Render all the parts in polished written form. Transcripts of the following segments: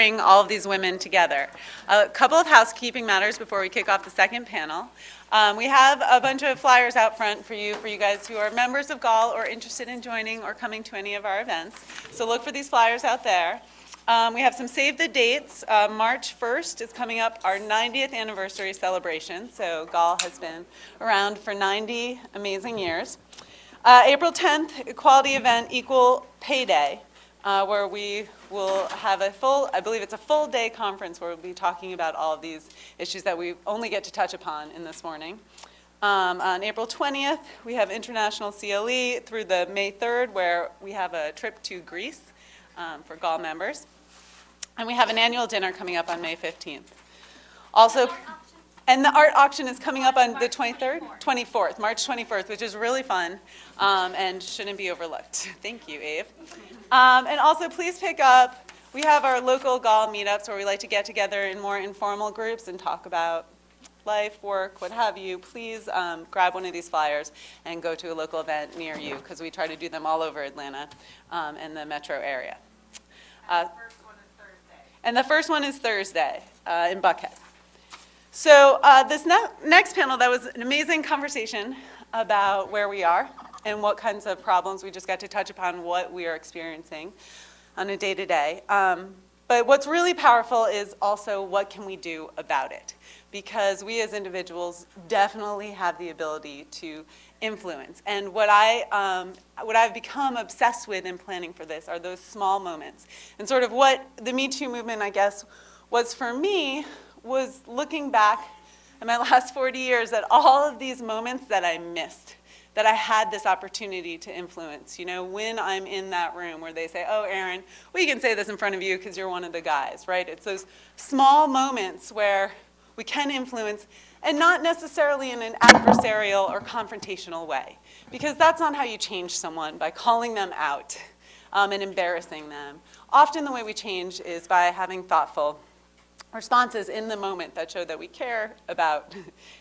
bring all of these women together. A couple of housekeeping matters before we kick off the second panel. We have a bunch of flyers out front for you guys who are members of GAL or interested in joining or coming to any of our events. So look for these flyers out there. We have some save the dates. March 1st is coming up, our 90th anniversary celebration. So GAL has been around for 90 amazing years. April 10th, equality event, Equal Pay Day, where we will have I believe it's a full day conference where we'll be talking about all of these issues that we only get to touch upon in this morning. On April 20th, we have International CLE through the May 3rd, where we have a trip to Greece for GAL members. And we have an annual dinner coming up on May 15th. Also, and the art auction is coming up on the 23rd? 24th, March 24th, which is really fun and shouldn't be overlooked. Thank you, Abe. And also, please pick up, we have our local GAL meetups where we like to get together in more informal groups and talk about life, work, what have you. Please grab one of these flyers and go to a local event near you, because we try to do them all over Atlanta and the metro area. And the first one is Thursday in Buckhead. So this next panel, that was an amazing conversation about where we are and what kinds of problems. We just got to touch upon what we are experiencing on a day-to-day. But what's really powerful is also what can we do about it? Because we as individuals definitely have the ability to influence. And what I've become obsessed with in planning for this are those small moments. And sort of what the Me Too movement, I guess, was for me was looking back at my last 40 years at all of these moments that I missed, that I had this opportunity to influence. You know, when I'm in that room where they say, oh, Erin, we can say this in front of you because you're one of the guys, right? It's those small moments where we can influence, and not necessarily in an adversarial or confrontational way, because that's not how you change someone, by calling them out and embarrassing them. Often the way we change is by having thoughtful responses in the moment that show that we care about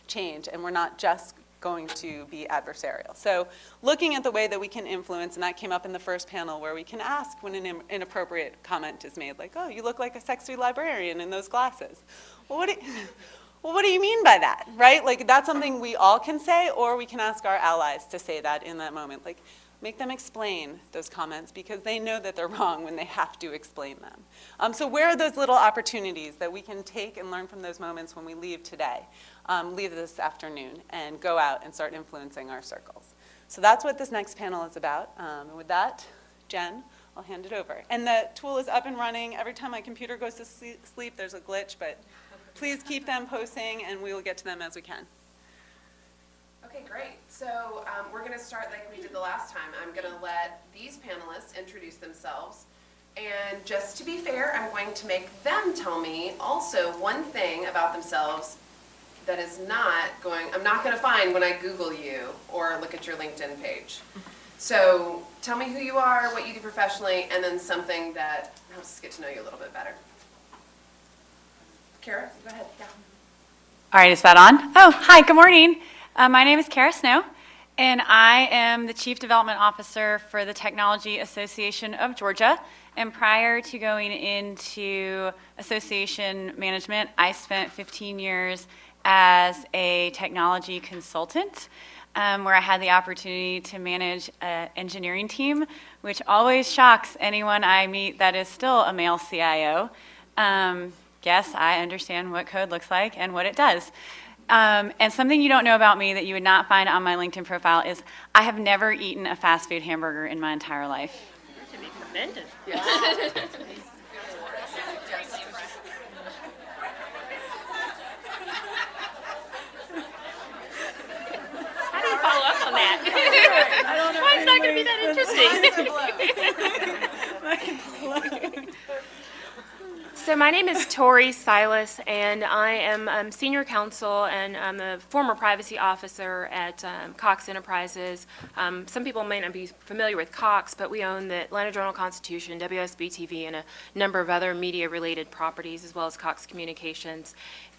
change and we're not just going to be adversarial. So looking at the way that we can influence, and that came up in the first panel, where we can ask when an inappropriate comment is made, like, oh, you look like a sexy librarian in those glasses. Well, what do you mean by that, right? Like, that's something we all can say, or we can ask our allies to say that in that moment. Like, make them explain those comments, because they know that they're wrong when they have to explain them. So where are those little opportunities that we can take and learn from those moments when we leave today, leave this afternoon, and go out and start influencing our circles? So that's what this next panel is about. And with that, Jen, I'll hand it over. And the tool is up and running. Every time my computer goes to sleep, there's a glitch, but please keep them posting, and we will get to them as we can. Okay, great. So we're going to start like we did the last time. I'm going to let these panelists introduce themselves. And just to be fair, I'm going to make them tell me also one thing about themselves that is I'm not going to find when I Google you or look at your LinkedIn page. So tell me who you are, what you do professionally, and then something that helps us get to know you a little bit better. Kara, go ahead. Yeah. All right, is that on? Oh, hi, good morning. My name is Kara Snow, and I am the Chief Development Officer for the Technology Association of Georgia. And prior to going into association management, I spent 15 years as a technology consultant, where I had the opportunity to manage an engineering team, which always shocks anyone I meet that is still a male CIO. Yes, I understand what code looks like and what it does. And something you don't know about me that you would not find on my LinkedIn profile is I have never eaten a fast food hamburger in my entire life. To be commended. Yes. How do you follow up on that? I don't know. Why it's not going to be that interesting? So my name is Tori Silas, and I am senior counsel, and I'm a former privacy officer at Cox Enterprises. Some people may not be familiar with Cox, but we own the Atlanta Journal-Constitution, WSB-TV, and a number of other media-related properties, as well as Cox Communications.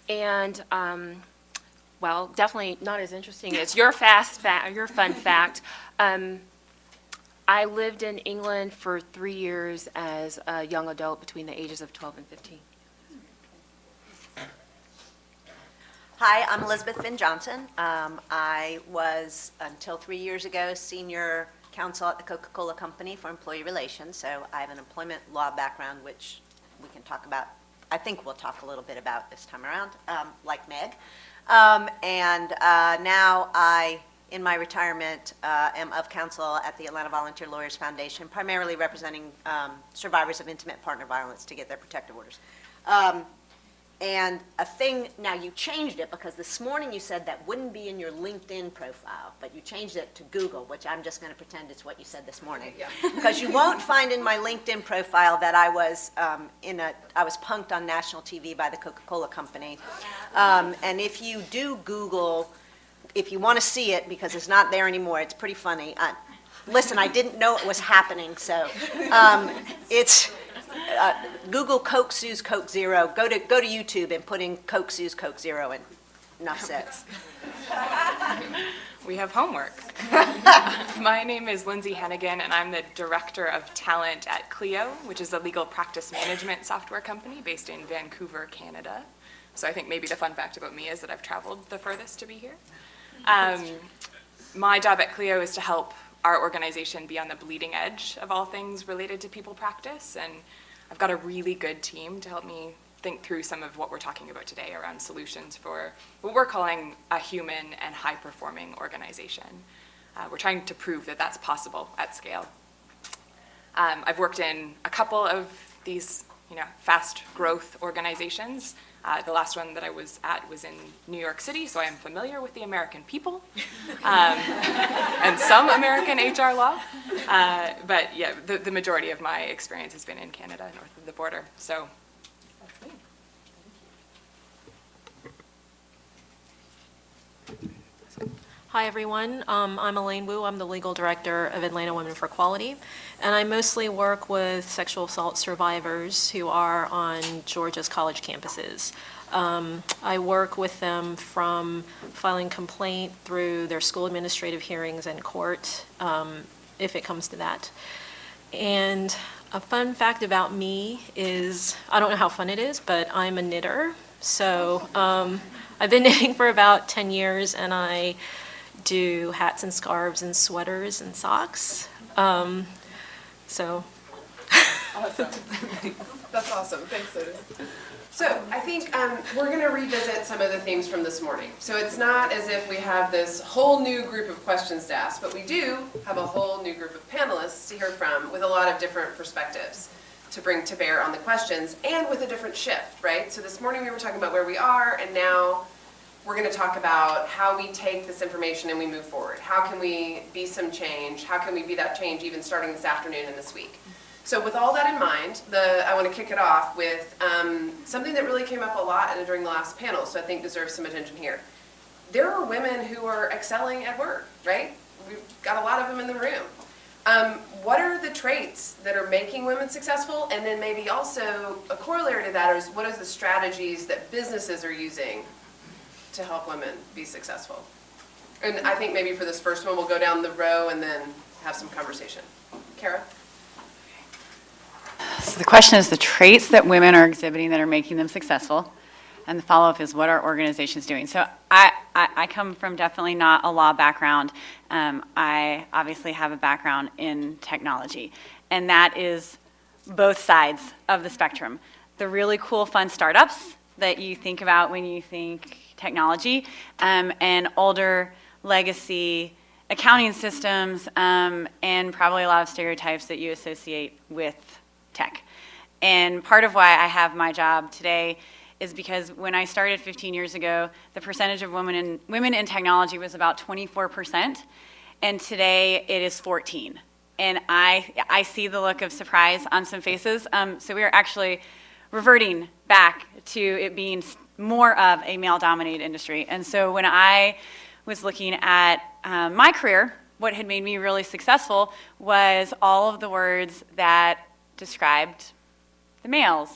And well, definitely not as interesting as your fun fact. I lived in England for 3 years as a young adult between the ages of 12 and 15. Hi, I'm Elizabeth Finn Johnson. I was, until 3 years ago, senior counsel at the Coca-Cola Company for employee relations, so I have an employment law background, which we can talk about, I think we'll talk a little bit about this time around, like Meg. Now I, in my retirement, am of counsel at the Atlanta Volunteer Lawyers Foundation, primarily representing survivors of intimate partner violence to get their protective orders. And a thing, now you changed it because this morning you said that wouldn't be in your LinkedIn profile, but you changed it to Google, which I'm just going to pretend it's what you said this morning. Yeah. Because you won't find in my LinkedIn profile that I was I was punked on national TV by the Coca-Cola Company. And if you do Google, if you want to see it, because it's not there anymore, it's pretty funny. Listen, I didn't know it was happening, so it's. Google Coke Sue's Coke Zero. Go to YouTube and put in Coke Sue's Coke Zero, and enough said. We have homework. My name is Lindsay Hennigan, and I'm the Director of Talent at Clio, which is a legal practice management software company based in Vancouver, Canada. So I think maybe the fun fact about me is that I've traveled the furthest to be here. My job at Clio is to help our organization be on the bleeding edge of all things related to people practice, and I've got a really good team to help me think through some of what we're talking about today around solutions for what we're calling a human and high-performing organization. We're trying to prove that that's possible at scale. I've worked in a couple of these fast growth organizations. The last one that I was at was in New York City, so I am familiar with the American people and some American HR law. But yeah, the majority of my experience has been in Canada, north of the border. So that's me. Hi, everyone. I'm Elaine Wu. I'm the legal director of Atlanta Women for Equality, and I mostly work with sexual assault survivors who are on Georgia's college campuses. I work with them from filing complaint through their school administrative hearings and court, if it comes to that. And a fun fact about me is, I don't know how fun it is, but I'm a knitter. So I've been knitting for about 10 years, and I do hats and scarves and sweaters and socks. So. Awesome. That's awesome. Thanks, Liz. So I think we're going to revisit some of the themes from this morning. So it's not as if we have this whole new group of questions to ask, but we do have a whole new group of panelists to hear from with a lot of different perspectives to bring to bear on the questions and with a different shift, right? So this morning we were talking about where we are, and now we're going to talk about how we take this information and we move forward. How can we be some change? How can we be that change even starting this afternoon and this week? So with all that in mind, I want to kick it off with something that really came up a lot during the last panel, so I think deserves some attention here. There are women who are excelling at work, right? We've got a lot of them in the room. What are the traits that are making women successful? And then maybe also a corollary to that is, what are the strategies that businesses are using to help women be successful? And I think maybe for this first one, we'll go down the row and then have some conversation. Kara? So the question is the traits that women are exhibiting that are making them successful, and the follow-up is what are organizations doing? So I come from definitely not a law background. I obviously have a background in technology, and that is both sides of the spectrum. The really cool, fun startups that you think about when you think technology, and older legacy accounting systems, and probably a lot of stereotypes that you associate with tech. And part of why I have my job today is because when I started 15 years ago, the percentage of women in technology was about 24%, and today it is 14%. And I see the look of surprise on some faces. So we are actually reverting back to it being more of a male-dominated industry. And so when I was looking at my career, what had made me really successful was all of the words that described the males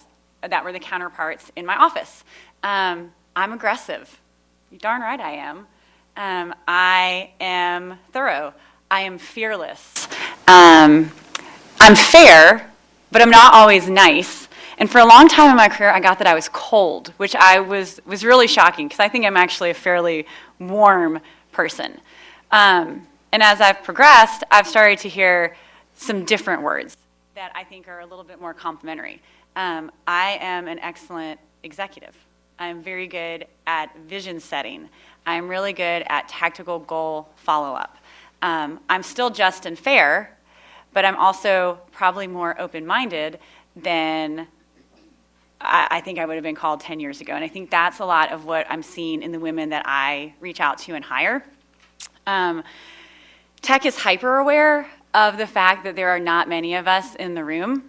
that were the counterparts in my office. I'm aggressive. You darn right I am. I am thorough. I am fearless. I'm fair, but I'm not always nice. And for a long time in my career, I got that I was cold, which was really shocking because I think I'm actually a fairly warm person. And as I've progressed, I've started to hear some different words that I think are a little bit more complimentary. I am an excellent executive. I'm very good at vision setting. I'm really good at tactical goal follow-up. I'm still just and fair, but I'm also probably more open-minded than I think I would have been called 10 years ago. And I think that's a lot of what I'm seeing in the women that I reach out to and hire. Tech is hyper-aware of the fact that there are not many of us in the room.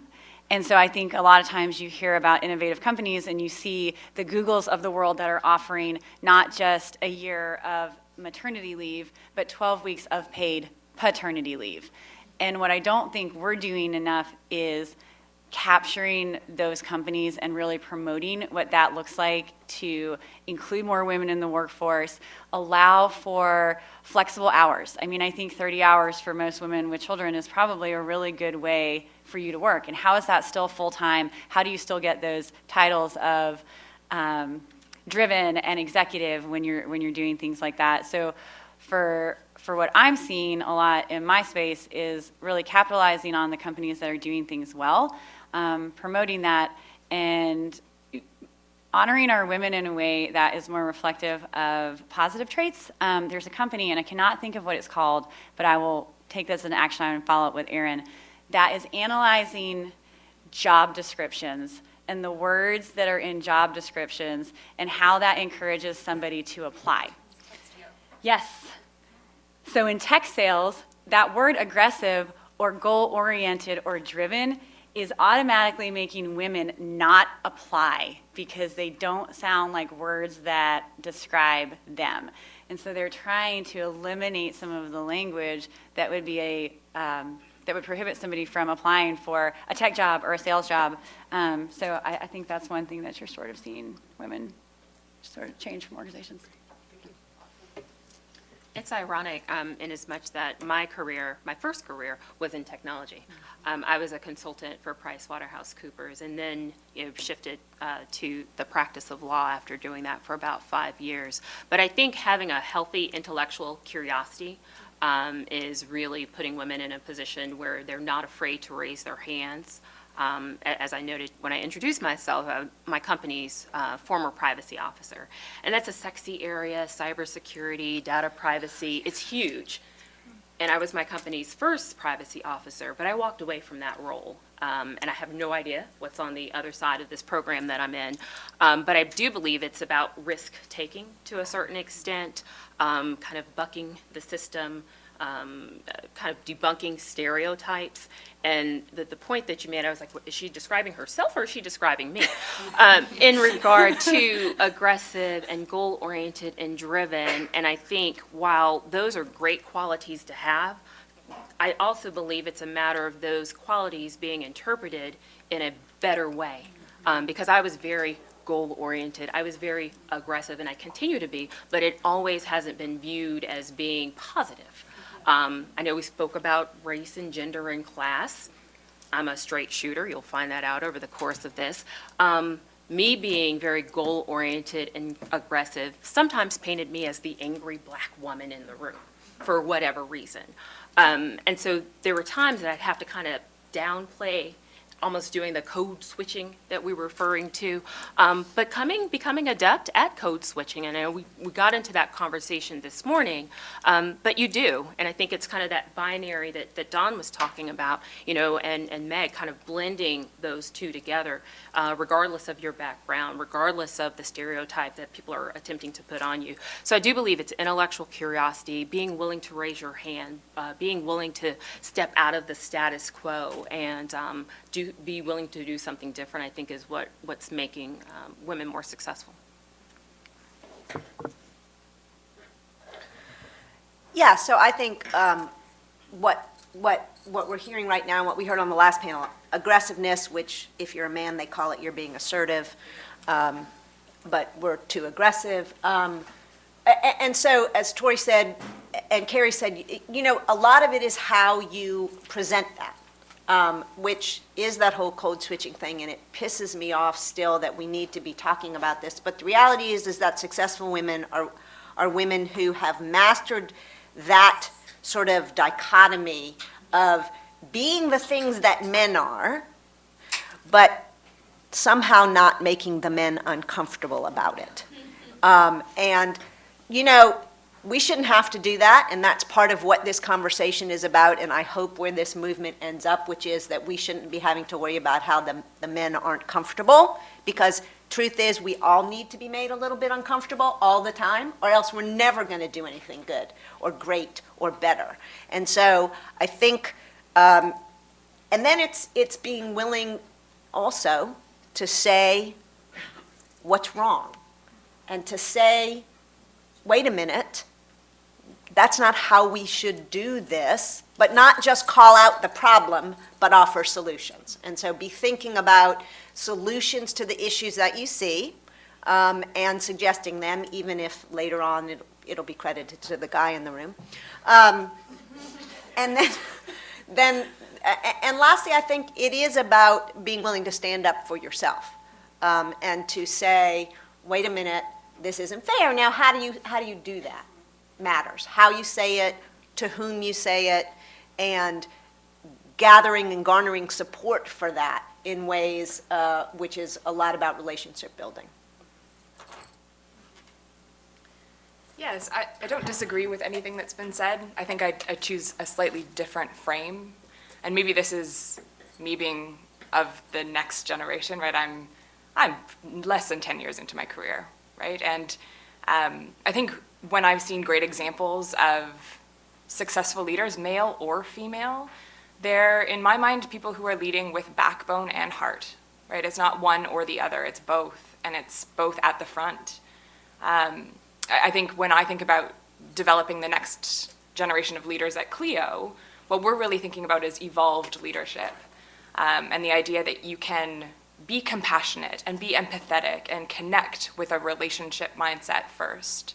And so I think a lot of times you hear about innovative companies and you see the Googles of the world that are offering not just a year of maternity leave, but 12 weeks of paid paternity leave. And what I don't think we're doing enough is capturing those companies and really promoting what that looks like to include more women in the workforce, allow for flexible hours. I mean, I think 30 hours for most women with children is probably a really good way for you to work. And how is that still full-time? How do you still get those titles of driven and executive when you're doing things like that? So for what I'm seeing a lot in my space is really capitalizing on the companies that are doing things well, promoting that, and honoring our women in a way that is more reflective of positive traits. There's a company, and I cannot think of what it's called, but I will take this as an action item and follow up with Erin, that is analyzing job descriptions and the words that are in job descriptions and how that encourages somebody to apply. Yes. So in tech sales, that word aggressive or goal-oriented or driven is automatically making women not apply because they don't sound like words that describe them. And so they're trying to eliminate some of the language that would be that would prohibit somebody from applying for a tech job or a sales job. So I think that's one thing that you're sort of seeing women sort of change from organizations. It's ironic in as much that my first career was in technology. I was a consultant for PricewaterhouseCoopers and then shifted to the practice of law after doing that for about 5 years. But I think having a healthy intellectual curiosity is really putting women in a position where they're not afraid to raise their hands. As I noted when I introduced myself, my company's former privacy officer. And that's a sexy area, cybersecurity, data privacy, it's huge. And I was my company's first privacy officer, but I walked away from that role. And I have no idea what's on the other side of this program that I'm in. But I do believe it's about risk-taking to a certain extent, kind of bucking the system, kind of debunking stereotypes. And the point that you made, I was like, is she describing herself or is she describing me? In regard to aggressive and goal-oriented and driven, and I think while those are great qualities to have, I also believe it's a matter of those qualities being interpreted in a better way. Because I was very goal-oriented, I was very aggressive, and I continue to be, but it always hasn't been viewed as being positive. I know we spoke about race and gender and class. I'm a straight shooter. You'll find that out over the course of this. Me being very goal-oriented and aggressive sometimes painted me as the angry black woman in the room for whatever reason. And so there were times that I'd have to kind of downplay, almost doing the code switching that we were referring to, but becoming adept at code switching. And I know we got into that conversation this morning, but you do. And I think it's kind of that binary that Dawn was talking about, and Meg, kind of blending those two together, regardless of your background, regardless of the stereotype that people are attempting to put on you. So I do believe it's intellectual curiosity, being willing to raise your hand, being willing to step out of the status quo and be willing to do something different, I think is what's making women more successful. Yeah, so I think what we're hearing right now, and what we heard on the last panel, aggressiveness, which if you're a man, they call it you're being assertive, but we're too aggressive. And so, as Tori said, and Carrie said, a lot of it is how you present that, which is that whole code switching thing, and it pisses me off still that we need to be talking about this. But the reality is that successful women are women who have mastered that sort of dichotomy of being the things that men are, but somehow not making the men uncomfortable about it. And, we shouldn't have to do that, and that's part of what this conversation is about, and I hope where this movement ends up, which is that we shouldn't be having to worry about how the men aren't comfortable, because truth is, we all need to be made a little bit uncomfortable all the time, or else we're never going to do anything good, or great, or better. And so I think, and then it's being willing also to say what's wrong, and to say, wait a minute, that's not how we should do this, but not just call out the problem, but offer solutions. And so be thinking about solutions to the issues that you see, and suggesting them, even if later on it'll be credited to the guy in the room. And then, and lastly, I think it is about being willing to stand up for yourself, and to say, wait a minute, this isn't fair. Now, how do you do that? Matters. How you say it, to whom you say it, and gathering and garnering support for that in ways which is a lot about relationship building. Yes, I don't disagree with anything that's been said. I think I choose a slightly different frame. And maybe this is me being of the next generation, right? I'm less than 10 years into my career, right? And I think when I've seen great examples of successful leaders, male or female, they're, in my mind, people who are leading with backbone and heart, right? It's not one or the other, it's both, and it's both at the front. I think when I think about developing the next generation of leaders at Clio, what we're really thinking about is evolved leadership, and the idea that you can be compassionate and be empathetic and connect with a relationship mindset first,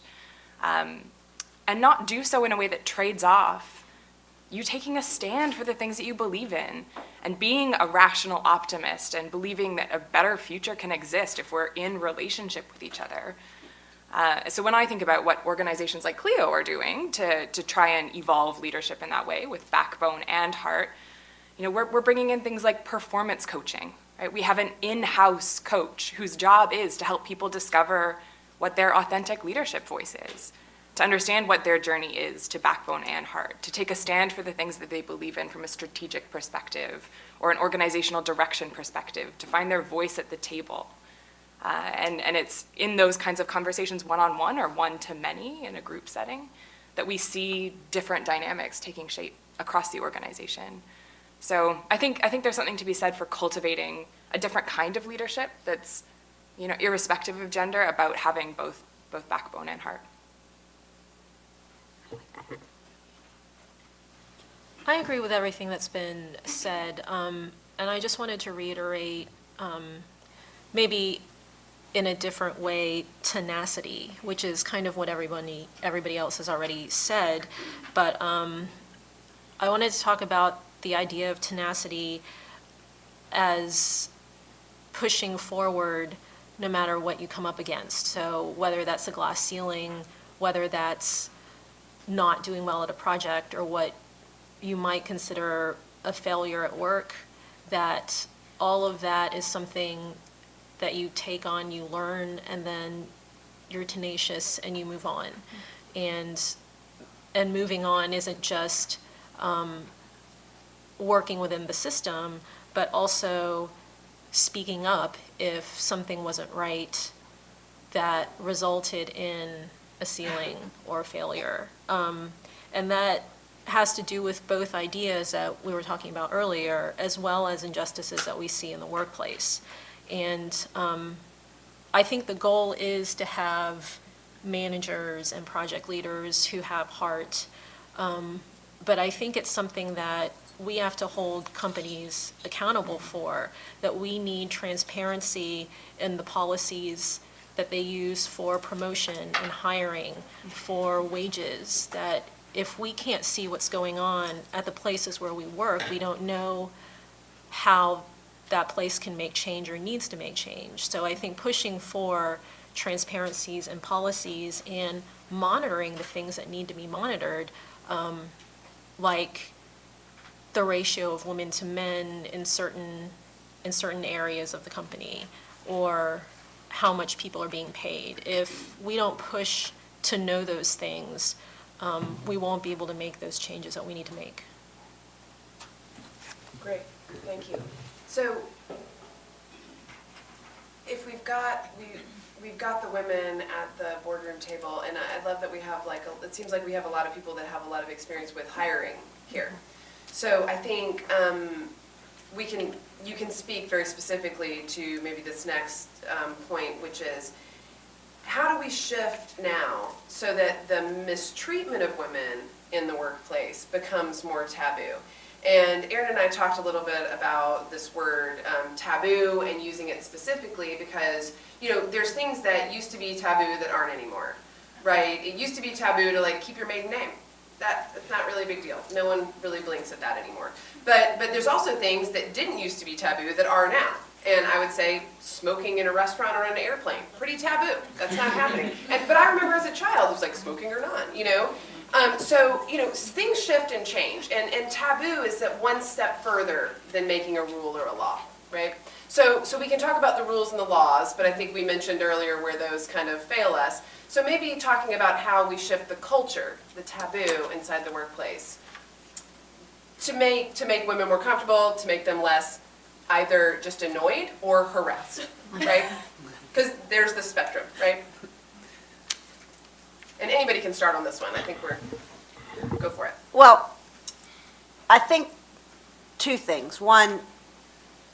and not do so in a way that trades off you taking a stand for the things that you believe in and being a rational optimist and believing that a better future can exist if we're in relationship with each other. So when I think about what organizations like Clio are doing to try and evolve leadership in that way with backbone and heart, we're bringing in things like performance coaching, right? We have an in-house coach whose job is to help people discover what their authentic leadership voice is, to understand what their journey is to backbone and heart, to take a stand for the things that they believe in from a strategic perspective or an organizational direction perspective, to find their voice at the table. And it's in those kinds of conversations, one-on-one or one-to-many in a group setting, that we see different dynamics taking shape across the organization. So I think there's something to be said for cultivating a different kind of leadership that's, irrespective of gender, about having both backbone and heart. I agree with everything that's been said, and I just wanted to reiterate, maybe in a different way, tenacity, which is kind of what everybody else has already said, but I wanted to talk about the idea of tenacity as pushing forward no matter what you come up against. So whether that's a glass ceiling, whether that's not doing well at a project, or what you might consider a failure at work, that all of that is something that you take on, you learn, and then you're tenacious and you move on. And moving on isn't just working within the system, but also speaking up if something wasn't right that resulted in a ceiling or a failure. And that has to do with both ideas that we were talking about earlier, as well as injustices that we see in the workplace. And I think the goal is to have managers and project leaders who have heart, but I think it's something that we have to hold companies accountable for, that we need transparency in the policies that they use for promotion and hiring, for wages, that if we can't see what's going on at the places where we work, we don't know how that place can make change or needs to make change. So I think pushing for transparencies and policies and monitoring the things that need to be monitored, like the ratio of women to men in certain areas of the company, or how much people are being paid. If we don't push to know those things, we won't be able to make those changes that we need to make. Great, thank you. So if we've got the women at the boardroom table, and I love that we have it seems like we have a lot of people that have a lot of experience with hiring here. So I think you can speak very specifically to maybe this next point, which is, how do we shift now so that the mistreatment of women in the workplace becomes more taboo? And Erin and I talked a little bit about this word taboo, and using it specifically because, there's things that used to be taboo that aren't anymore, right? It used to be taboo to keep your maiden name. That's not really a big deal. No one really blinks at that anymore. But there's also things that didn't used to be taboo that are now. And I would say smoking in a restaurant or on an airplane, pretty taboo. That's not happening. But I remember as a child, it was like smoking or not, So, things shift and change. And taboo is that one step further than making a rule or a law, right? So we can talk about the rules and the laws, but I think we mentioned earlier where those kind of fail us. So maybe talking about how we shift the culture, the taboo inside the workplace, to make women more comfortable, to make them less either just annoyed or harassed, right? Because there's the spectrum, right? And anybody can start on this one. I think go for it. Well, I think two things. One,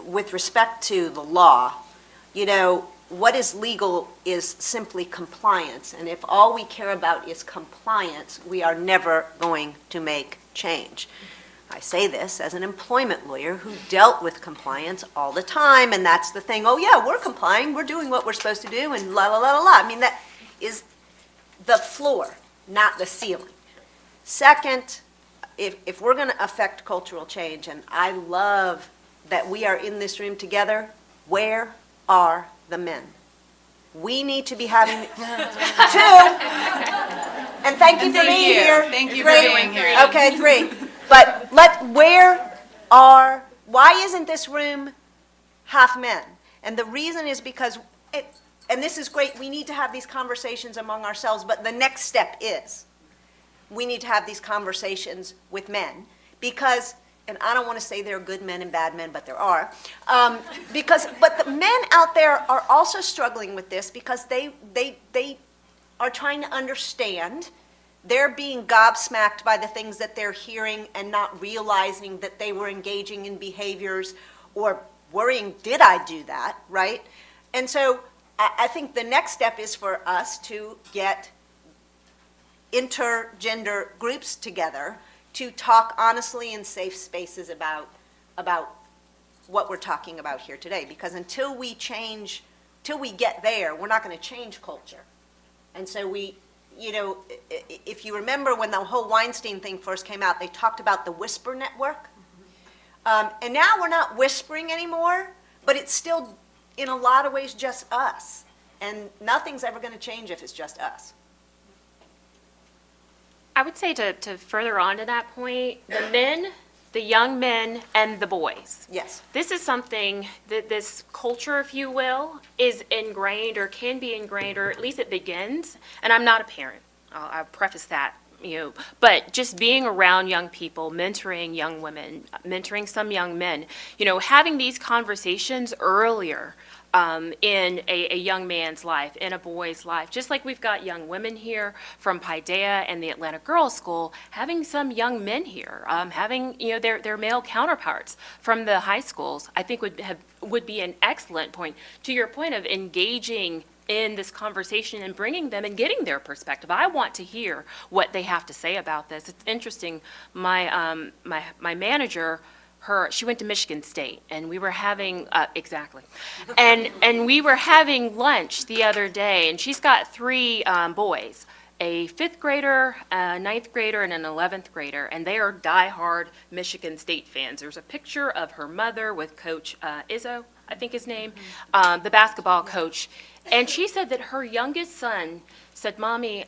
with respect to the law, what is legal is simply compliance. And if all we care about is compliance, we are never going to make change. I say this as an employment lawyer who dealt with compliance all the time, and that's the thing, oh yeah, we're complying, we're doing what we're supposed to do, and la la la la la. I mean, that is the floor, not the ceiling. Second, if we're going to affect cultural change, and I love that we are in this room together, where are the men? We need to be having two. And thank you for being here. Thank you for Three. being here. Okay, 3. But why isn't this room half men? And the reason is because and this is great, we need to have these conversations among ourselves, but the next step is we need to have these conversations with men, because, and I don't want to say there are good men and bad men, but there are, but the men out there are also struggling with this because they are trying to understand. They're being gobsmacked by the things that they're hearing and not realizing that they were engaging in behaviors or worrying, did I do that, right? And so I think the next step is for us to get intergender groups together to talk honestly in safe spaces about what we're talking about here today. Because until we get there, we're not going to change culture. And so if you remember when the whole Weinstein thing first came out, they talked about the whisper network. And now we're not whispering anymore, but it's still, in a lot of ways, just us. And nothing's ever going to change if it's just us. I would say to further on to that point, the men, the young men, and the boys. Yes. This is something that this culture, if you will, is ingrained or can be ingrained, or at least it begins. And I'm not a parent. I'll preface that, but just being around young people, mentoring young women, mentoring some young men, having these conversations earlier in a young man's life, in a boy's life. Just like we've got young women here from Paideia and the Atlanta Girls School, having some young men here, having their male counterparts from the high schools, I think would be an excellent point. To your point of engaging in this conversation and bringing them and getting their perspective. I want to hear what they have to say about this. It's interesting. My manager, she went to Michigan State, and we were having, exactly. And we were having lunch the other day, and she's got three boys, a fifth grader, a ninth grader, and an 11th grader, and they are diehard Michigan State fans. There's a picture of her mother with Coach Izzo, I think his name, the basketball coach. And she said that her youngest son said, Mommy,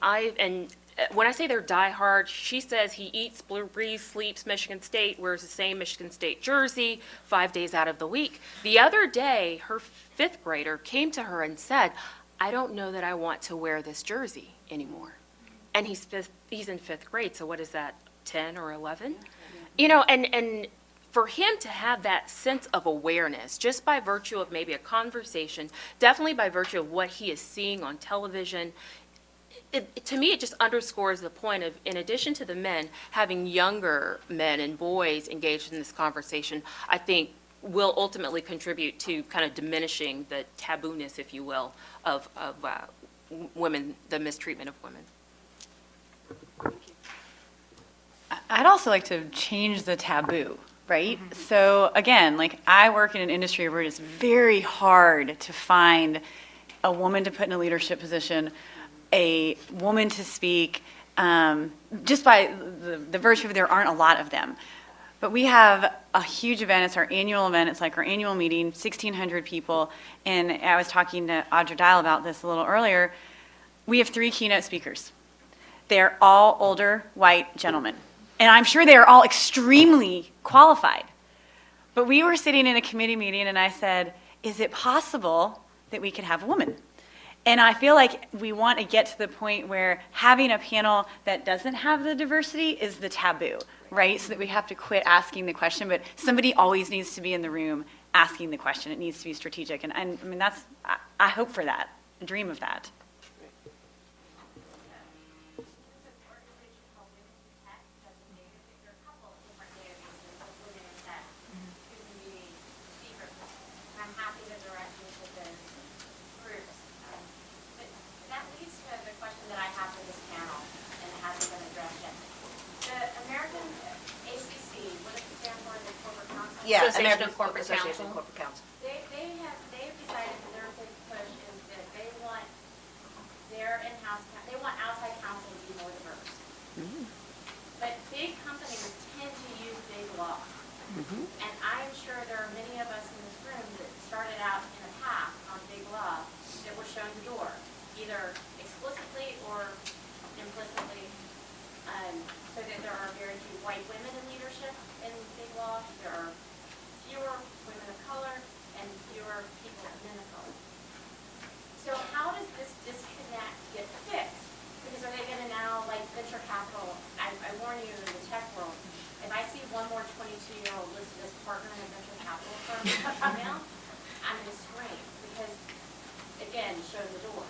when I say they're diehard, she says he eats, breathes, sleeps Michigan State, wears the same Michigan State jersey 5 days out of the week. The other day, her fifth grader came to her and said, I don't know that I want to wear this jersey anymore. And he's in fifth grade, so what is that, 10 or 11? You know, and for him to have that sense of awareness, just by virtue of maybe a conversation, definitely by virtue of what he is seeing on television, to me, it just underscores the point of, in addition to the men, having younger men and boys engaged in this conversation, I think will ultimately contribute to kind of diminishing the taboo-ness, if you will, of women, the mistreatment of women. I'd also like to change the taboo, right? So again, like I work in an industry where it's very hard to find a woman to put in a leadership position, a woman to speak, just by the virtue of there aren't a lot of them. But we have a huge event. It's our annual event. It's like our annual meeting, 1,600 people. And I was talking to Audra Dial about this a little earlier. We have 3 keynote speakers. They're all older, white gentlemen. And I'm sure they are all extremely qualified. But we were sitting in a committee meeting and I said, is it possible that we could have a woman? And I feel like we want to get to the point where having a panel that doesn't have the diversity is the taboo, right? So that we have to quit asking the question, but somebody always needs to be in the room asking the question. It needs to be strategic. And I mean, I hope for that, I dream of that. Yeah, Association American of Corporate Association of Counsel. Corporate Counsel. They've decided that their big push is that they want their in-house, they want outside counsel to be more diverse. But big companies tend to use big law. And I'm sure there are many of us in this room that started out in a path on big law that were shown the door, either explicitly or implicitly. So that there are very few white women in leadership in big law. There are fewer women of color and fewer people of men of color. So how does this disconnect get fixed? Because are they going to now, like venture capital, I warn you in the tech world, if I see one more 22-year-old listed as partner in a venture capital firm now, I'm going to scream because, again, show the door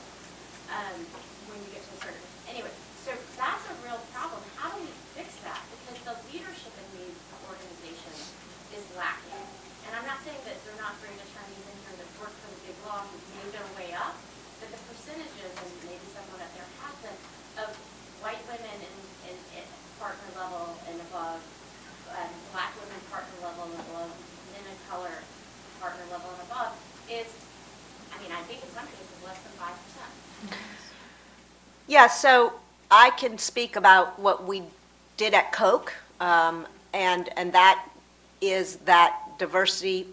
when you get to a certain, anyway. So that's a real problem. How do we fix that? Because the leadership in these organizations is lacking. And I'm not saying that they're not great attorneys in here that work for the big law who made their way up, but the percentages, and maybe someone up there has them, of white women in partner level and above, black women partner level and above, men of color partner level and above is, I mean, I think in some cases less than 5%. Yeah, so I can speak about what we did at Coke, and that is that diversity.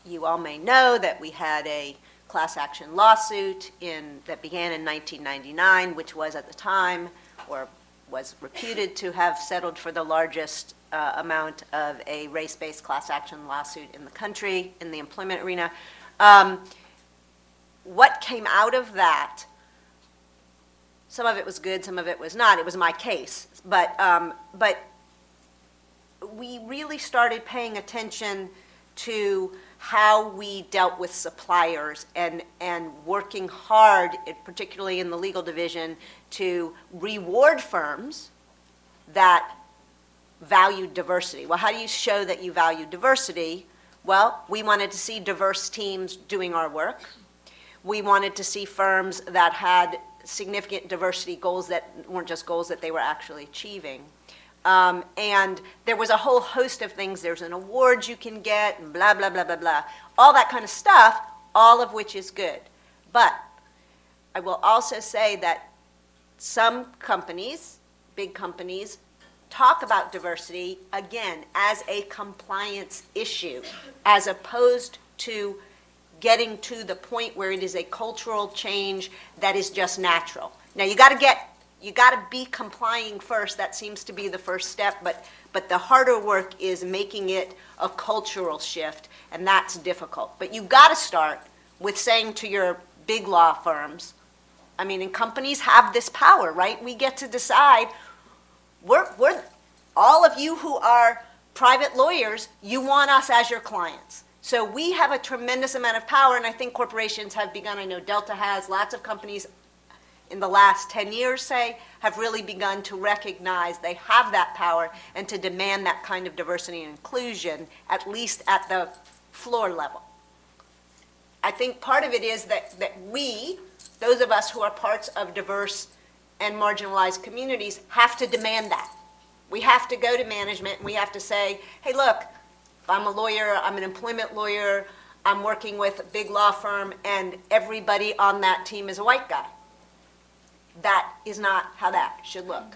You all may know that we had a class action lawsuit that began in 1999, which was at the time, or was reputed to have settled for the largest amount of a race-based class action lawsuit in the country, in the employment arena. What came out of that? Some of it was good, some of it was not. It was my case. But we really started paying attention to how we dealt with suppliers and working hard, particularly in the legal division, to reward firms that valued diversity. Well, how do you show that you value diversity? Well, we wanted to see diverse teams doing our work. We wanted to see firms that had significant diversity goals that weren't just goals that they were actually achieving. And there was a whole host of things. There's an award you can get, and blah, blah, blah, blah, blah. All that kind of stuff, all of which is good. But I will also say that some companies, big companies, talk about diversity, again, as a compliance issue, as opposed to getting to the point where it is a cultural change that is just natural. Now, you gotta be complying first. That seems to be the first step, but the harder work is making it a cultural shift, and that's difficult. But you gotta start with saying to your big law firms, I mean, and companies have this power, right? We get to decide, we're all of you who are private lawyers, you want us as your clients. So we have a tremendous amount of power, and I think corporations have begun, I know Delta has, lots of companies in the last 10 years, say, have really begun to recognize they have that power and to demand that kind of diversity and inclusion, at least at the floor level. I think part of it is that we, those of us who are parts of diverse and marginalized communities, have to demand that. We have to go to management and we have to say, hey, look, I'm a lawyer, I'm an employment lawyer, I'm working with a big law firm, and everybody on that team is a white guy. That is not how that should look.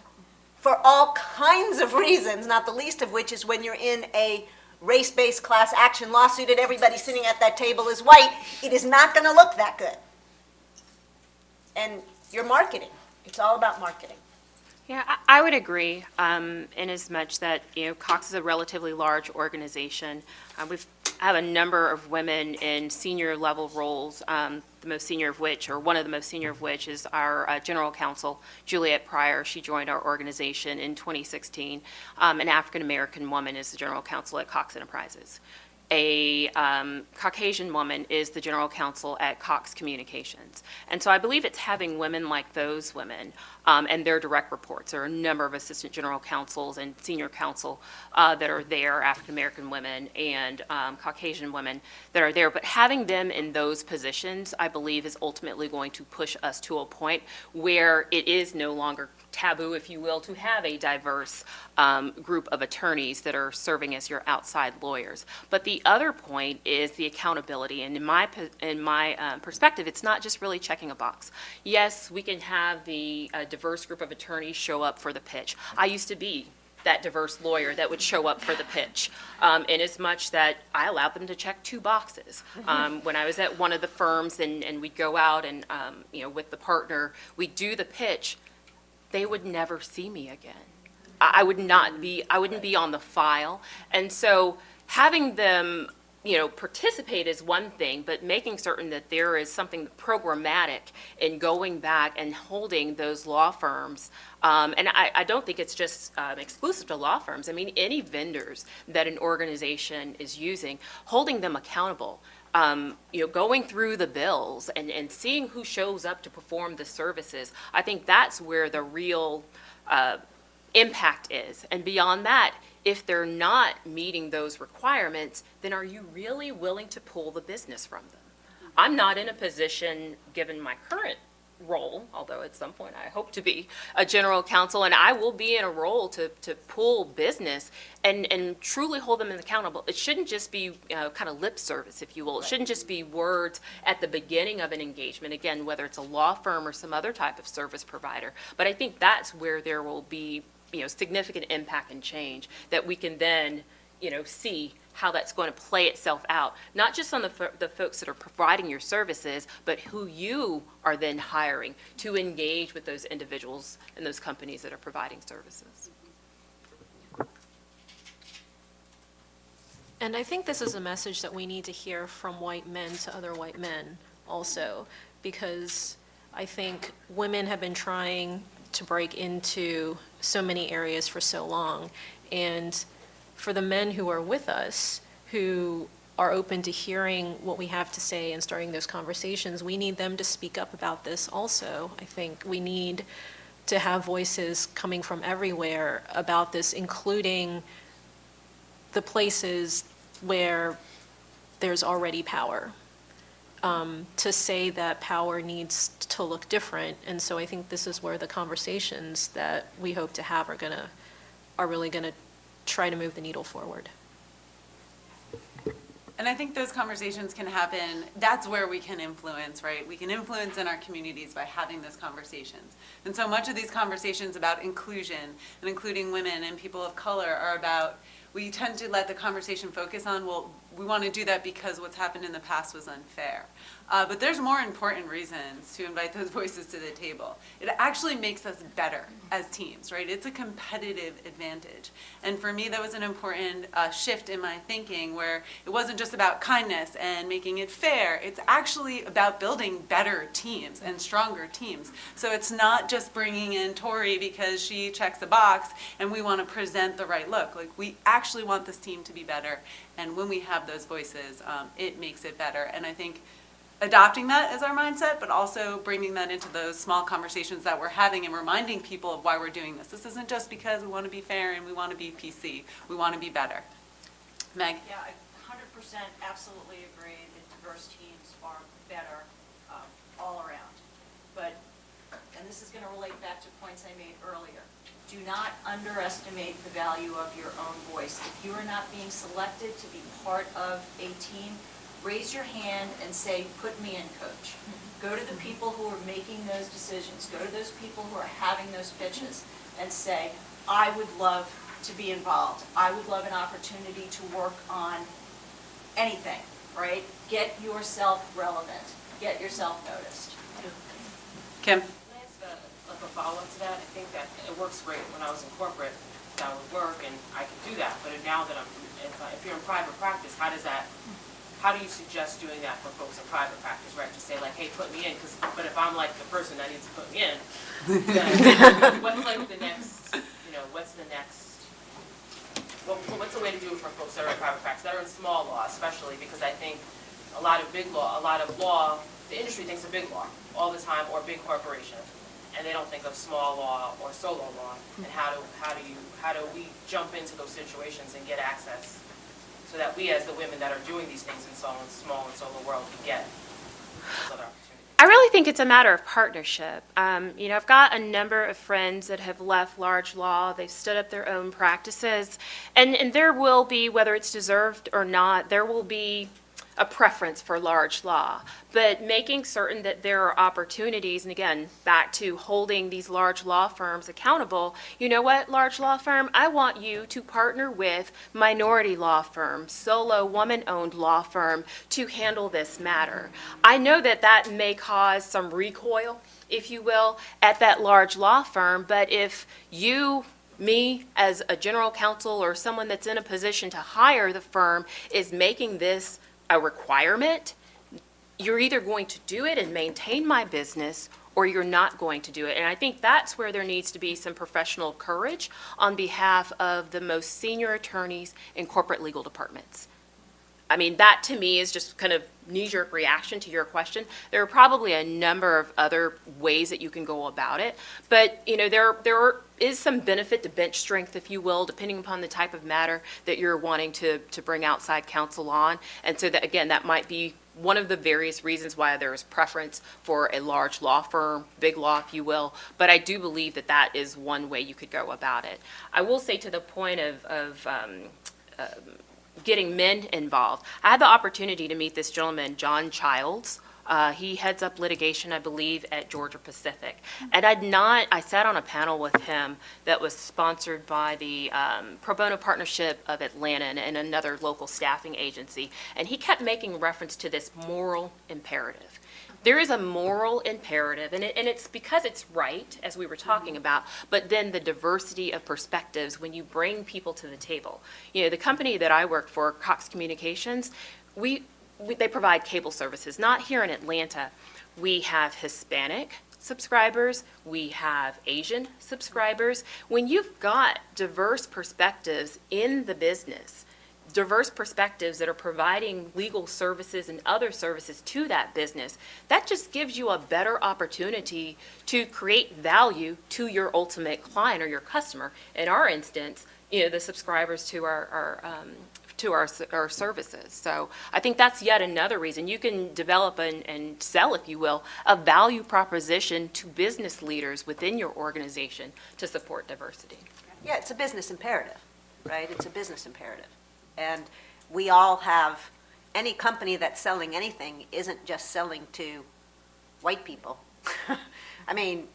For all kinds of reasons, not the least of which is when you're in a race-based class action lawsuit and everybody sitting at that table is white, it is not going to look that good. And your marketing, it's all about marketing. Yeah, I would agree, in as much that, Cox is a relatively large organization. I have a number of women in senior level roles, the most senior of which, or one of the most senior of which, is our general counsel, Juliet Pryor. She joined our organization in 2016. An African-American woman is the general counsel at Cox Enterprises. A Caucasian woman is the general counsel at Cox Communications. And so I believe it's having women like those women and their direct reports. There are a number of assistant general counsels and senior counsel that are there, African-American women and Caucasian women that are there. But having them in those positions, I believe, is ultimately going to push us to a point where it is no longer taboo, if you will, to have a diverse group of attorneys that are serving as your outside lawyers. But the other point is the accountability, and in my perspective, it's not just really checking a box. Yes, we can have the diverse group of attorneys show up for the pitch. I used to be that diverse lawyer that would show up for the pitch, in as much that I allowed them to check 2 boxes. When I was at one of the firms and we'd go out and, with the partner, we'd do the pitch, they would never see me again. I wouldn't be on the file. And so having them, participate is one thing, but making certain that there is something programmatic in going back and holding those law firms. And I don't think it's just exclusive to law firms. I mean, any vendors that an organization is using, holding them accountable. Going through the bills and seeing who shows up to perform the services, I think that's where the real impact is. And beyond that, if they're not meeting those requirements, then are you really willing to pull the business from them? I'm not in a position, given my current role, although at some point I hope to be a general counsel, and I will be in a role to pull business and truly hold them accountable. It shouldn't just be kind of lip service, if you will. It shouldn't just be words at the beginning of an engagement, again, whether it's a law firm or some other type of service provider. But I think that's where there will be significant impact and change that we can then see how that's going to play itself out, not just on the folks that are providing your services, but who you are then hiring to engage with those individuals and those companies that are providing services. And I think this is a message that we need to hear from white men to other white men also, because I think women have been trying to break into so many areas for so long. And for the men who are with us, who are open to hearing what we have to say and starting those conversations, we need them to speak up about this also. I think we need to have voices coming from everywhere about this, including the places where there's already power, to say that power needs to look different. And so I think this is where the conversations that we hope to have are going to are really going to try to move the needle forward. And I think those conversations can happen, that's where we can influence, right? We can influence in our communities by having those conversations. And so much of these conversations about inclusion and including women and people of color are about, we tend to let the conversation focus on, well, we want to do that because what's happened in the past was unfair. But there's more important reasons to invite those voices to the table. It actually makes us better as teams, right? It's a competitive advantage. And for me, that was an important shift in my thinking where it wasn't just about kindness and making it fair. It's actually about building better teams and stronger teams. So it's not just bringing in Tori because she checks a box and we want to present the right look. Like, we actually want this team to be better. And when we have those voices, it makes it better. And I think adopting that as our mindset, but also bringing that into those small conversations that we're having and reminding people of why we're doing this. This isn't just because we want to be fair and we want to be PC. We want to be better. Meg? Yeah, I 100% absolutely agree that diverse teams are better all around. But, and this is going to relate back to points I made earlier, do not underestimate the value of your own voice. If you are not being selected to be part of a team, raise your hand and say, put me in, coach. Go to the people who are making those decisions. Go to those people who are having those pitches and say, I would love to be involved. I would love an opportunity to work on anything, right? Get yourself relevant. Get yourself noticed. Kim? Can I ask a follow-up to that? I think that it works great when I was in corporate, that would work, and I can do that. But now that if you're in private practice, how do you suggest doing that for folks in private practice, right? To say like, hey, put me in, but if I'm like the person that needs to put me in, then what's like the next, what's the way to do it for folks that are in private practice, that are in small law especially, because I think a lot of law, the industry thinks of big law all the time, or big corporation, and they don't think of small law or solo law, and how do we jump into those situations and get access so that we, as the women that are doing these things in small and solo world, can get those other opportunities? I really think it's a matter of partnership. I've got a number of friends that have left large law. They've stood up their own practices. And there will be, whether it's deserved or not, there will be a preference for large law. But making certain that there are opportunities, and again, back to holding these large law firms accountable, you know what, large law firm, I want you to partner with minority law firm, solo woman-owned law firm to handle this matter. I know that that may cause some recoil, if you will, at that large law firm, but if me as a general counsel or someone that's in a position to hire the firm is making this a requirement, you're either going to do it and maintain my business, or you're not going to do it. And I think that's where there needs to be some professional courage on behalf of the most senior attorneys in corporate legal departments. I mean, that to me is just kind of knee-jerk reaction to your question. There are probably a number of other ways that you can go about it, but there is some benefit to bench strength, if you will, depending upon the type of matter that you're wanting to bring outside counsel on. And so that, again, that might be one of the various reasons why there is preference for a large law firm, big law, if you will. But I do believe that that is one way you could go about it. I will say, to the point of getting men involved, I had the opportunity to meet this gentleman, John Childs. He heads up litigation, I believe, at Georgia Pacific. And I sat on a panel with him that was sponsored by the Pro Bono Partnership of Atlanta and another local staffing agency. And he kept making reference to this moral imperative. There is a moral imperative, and it's because it's right, as we were talking about, but then the diversity of perspectives when you bring people to the table. The company that I work for, Cox Communications, they provide cable services, not here in Atlanta. We have Hispanic subscribers, we have Asian subscribers. When you've got diverse perspectives in the business, diverse perspectives that are providing legal services and other services to that business, that just gives you a better opportunity to create value to your ultimate client or your customer. In our instance, the subscribers to our services. So I think that's yet another reason you can develop and sell, if you will, a value proposition to business leaders within your organization to support diversity. Yeah, it's a business imperative, right? It's a business imperative. And we all have, any company that's selling anything isn't just selling to white people. I mean,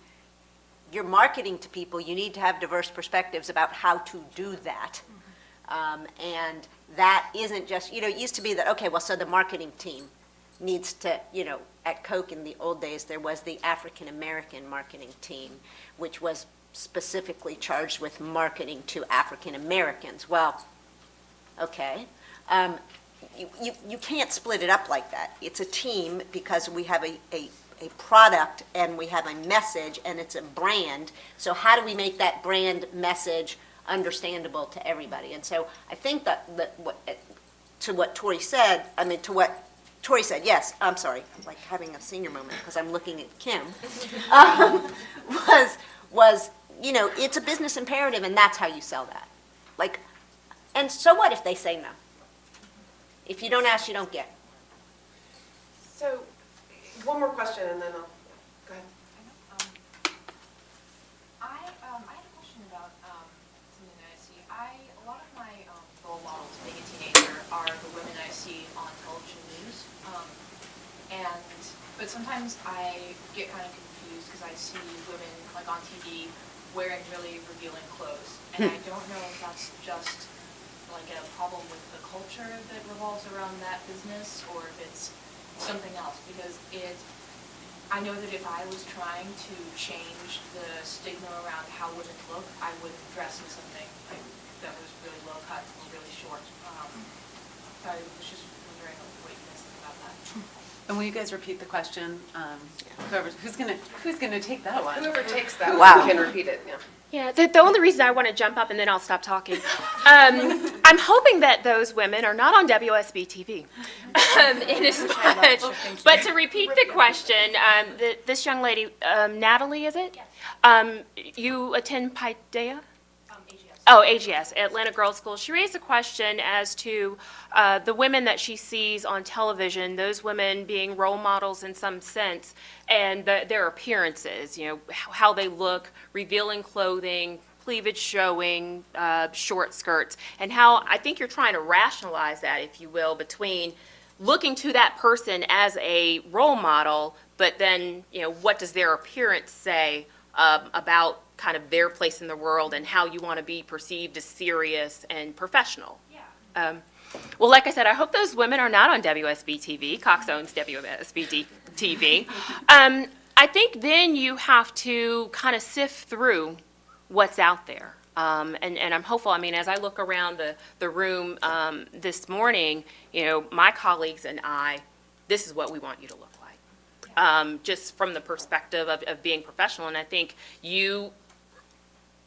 you're marketing to people, you need to have diverse perspectives about how to do that. And that isn't just, it used to be that, okay, well, so the marketing team needs to, at Coke in the old days, there was the African-American marketing team, which was specifically charged with marketing to African-Americans. Well, okay. You can't split it up like that. It's a team because we have a product and we have a message and it's a brand. So how do we make that brand message understandable to everybody? And so I think that to what Tori said, yes, I'm sorry, I'm like having a senior moment because I'm looking at Kim, was, it's a business imperative and that's how you sell that. Like, and so what if they say no? If you don't ask, you don't get. So, one more question and then I'll, go ahead. I had a question about something that I see. A lot of my role models being a teenager are the women I see on television news. But sometimes I get kind of confused because I see women like on TV wearing really revealing clothes. And I don't know if that's just like a problem with the culture that revolves around that business or if it's something else, because I know that if I was trying to change the stigma around how women look, I would dress in something like that was really low cut or really short. I was just wondering what you guys think about that. And will you guys repeat the question? Who's gonna take that one? Whoever takes that Wow. one can repeat it, yeah. Yeah, the only reason I want to jump up and then I'll stop talking. I'm hoping that those women are not on WSB TV. But to repeat the question, this young lady, Natalie, is it? You attend Paideia? Oh, AGS, Atlanta Girls School. She raised a question as to the women that she sees on television, those women being role models in some sense, and their appearances, how they look, revealing clothing, cleavage showing, short skirts, and how I think you're trying to rationalize that, if you will, between looking to that person as a role model, but then, what does their appearance say about kind of their place in the world and how you want to be perceived as serious and professional. Yeah. Well, like I said, I hope those women are not on WSB TV. Cox owns WSB TV. I think then you have to kind of sift through what's out there. And I'm hopeful. I mean, as I look around the room this morning, my colleagues and I, this is what we want you to look like. Just from the perspective of being professional. And I think you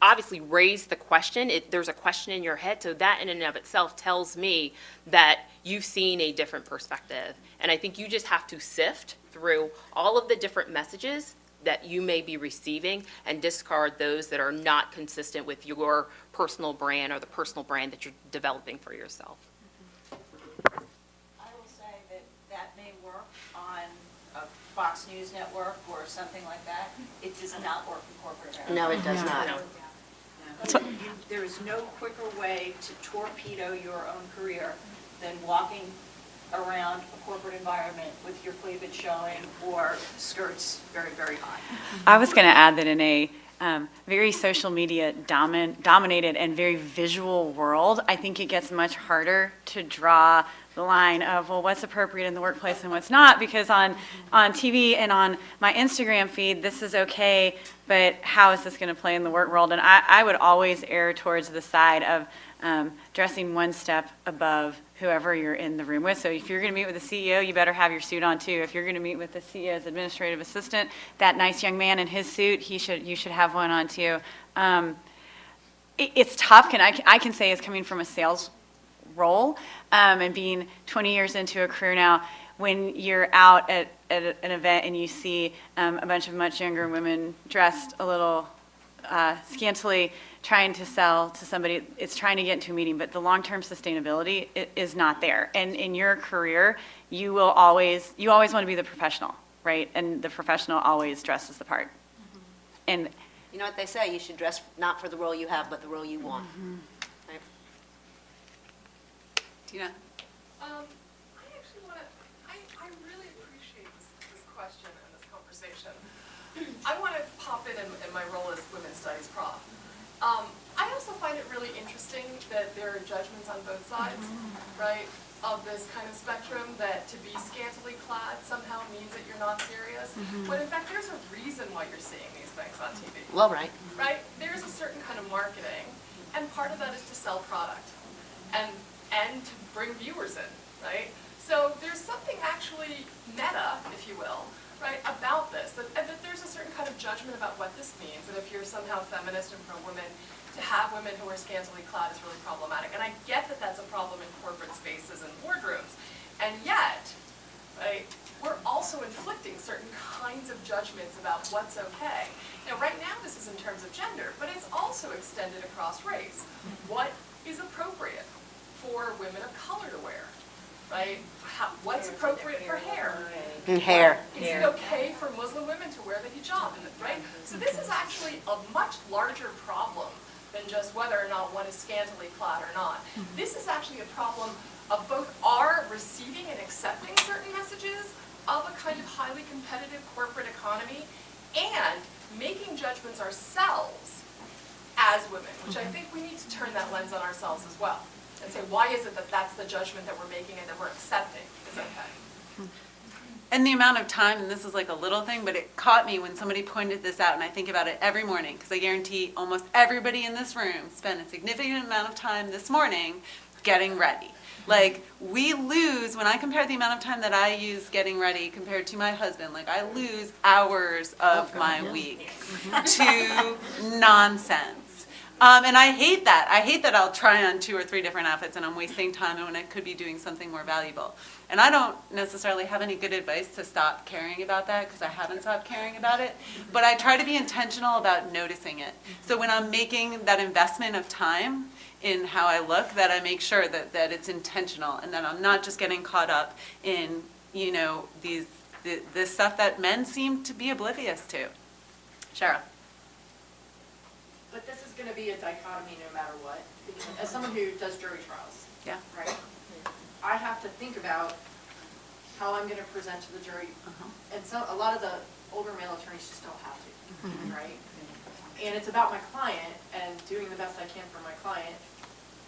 obviously raise the question. There's a question in your head, so that in and of itself tells me that you've seen a different perspective. And I think you just have to sift through all of the different messages that you may be receiving and discard those that are not consistent with your personal brand or the personal brand that you're developing for yourself. I will say that may work on a Fox News network or something like that. It does not work in corporate America. No, it does not. There is no quicker way to torpedo your own career than walking around a corporate environment with your cleavage showing or skirts very, very high. I was going to add that in a very social media dominated and very visual world, I think it gets much harder to draw the line of, well, what's appropriate in the workplace and what's not, because on TV and on my Instagram feed, this is okay, but how is this going to play in the work world? And I would always err towards the side of dressing one step above whoever you're in the room with. So if you're going to meet with the CEO, you better have your suit on too. If you're going to meet with the CEO's administrative assistant, that nice young man in his suit, you should have one on too. It's tough, I can say, as coming from a sales role and being 20 years into a career now, when you're out at an event and you see a bunch of much younger women dressed a little scantily trying to sell to somebody, it's trying to get into a meeting, but the long-term sustainability is not there. And in your career, you always want to be the professional, right? And the professional always dresses the part. And You know what they say, you should dress not for the role you have, but the role you want. Right? Tina? I actually want to, I really appreciate this question and this conversation. I want to pop in my role as Women's Studies prof. I also find it really interesting that there are judgments on both sides, right, of this kind of spectrum, that to be scantily clad somehow means that you're not serious. But in fact, there's a reason why you're seeing these things on TV. Well, right. Right? There's a certain kind of marketing, and part of that is to sell product and to bring viewers in, right? So there's something actually meta, if you will, right, about this, and that there's a certain kind of judgment about what this means, and if you're somehow feminist and pro-women, to have women who are scantily clad is really problematic. And I get that that's a problem in corporate spaces and boardrooms, and yet, right, we're also inflicting certain kinds of judgments about what's okay. Now, right now, this is in terms of gender, but it's also extended across race. What is appropriate for women of color to wear, right? What's appropriate for hair? Hair. Is it okay for Muslim women to wear the hijab, right? So this is actually a much larger problem than just whether or not one is scantily clad or not. This is actually a problem of both our receiving and accepting certain messages of a kind of highly competitive corporate economy and making judgments ourselves as women, which I think we need to turn that lens on ourselves as well and say, why is it that that's the judgment that we're making and that we're accepting is okay? And the amount of time, and this is like a little thing, but it caught me when somebody pointed this out, and I think about it every morning, because I guarantee almost everybody in this room spent a significant amount of time this morning getting ready. Like, we lose, when I compare the amount of time that I use getting ready compared to my husband, like, I lose hours of my week to nonsense. And I hate that. I hate that I'll try on 2 or 3 different outfits and I'm wasting time when I could be doing something more valuable. And I don't necessarily have any good advice to stop caring about that, because I haven't stopped caring about it. But I try to be intentional about noticing it. So when I'm making that investment of time in how I look, that I make sure that it's intentional and that I'm not just getting caught up in, you know, this stuff that men seem to be oblivious to. Cheryl. But this is going to be a dichotomy no matter what, because as someone who does jury trials, Yeah. right, I have to think about how I'm going to present to the jury. And so a lot of the older male attorneys just don't have to, right? And it's about my client and doing the best I can for my client,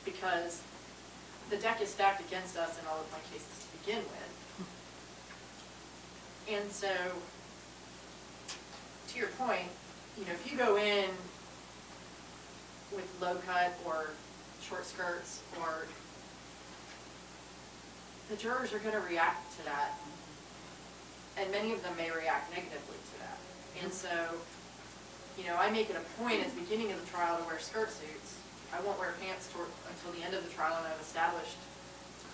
because the deck is stacked against us in all of my cases to begin with. And so, to your point, you know, if you go in with low cut or short skirts, or the jurors are going to react to that, and many of them may react negatively to that. And so, you know, I make it a point at the beginning of the trial to wear skirt suits. I won't wear pants until the end of the trial, and I've established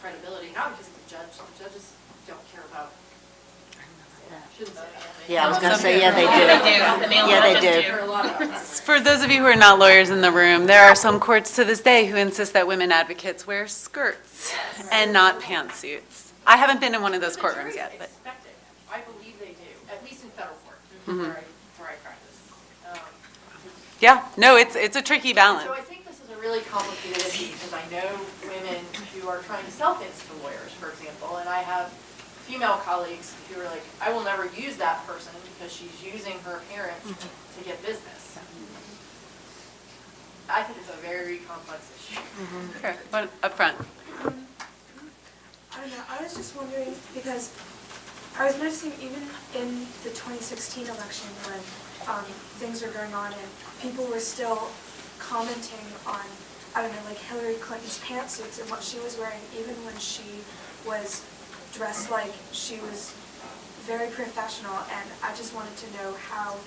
credibility, not because of the judge. The judges don't care about. Shouldn't say that. Yeah, I was going to say, yeah, they do. Yeah, they do. For those of you who are not lawyers in the room, there are some courts to this day who insist that women advocates wear skirts and not pantsuits. I haven't been in one of those courtrooms yet, but. Expect it. I believe they do, at least in federal court, where I practice. Yeah, no, it's a tricky balance. So I think this is a really complicated issue, because I know women who are trying to sell things to lawyers, for example, and I have female colleagues who are like, I will never use that person because she's using her appearance to get business. I think it's a very complex issue. Sure, but up front. I don't know, I was just wondering, because I was noticing even in the 2016 election when things were going on and people were still commenting on, I don't know, like Hillary Clinton's pantsuits and what she was wearing, even when she was dressed like she was very professional. And I just wanted to know how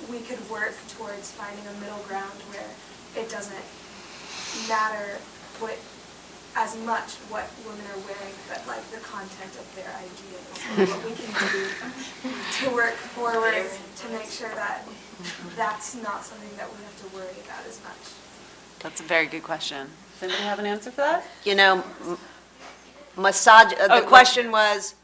we could work towards finding a middle ground where it doesn't matter as much what women are wearing, but like the content of their ideas, and what we can do to work forward to make sure that that's not something that we have to worry about as much. That's a very good question. Does anybody have an answer for that? You know, the question was,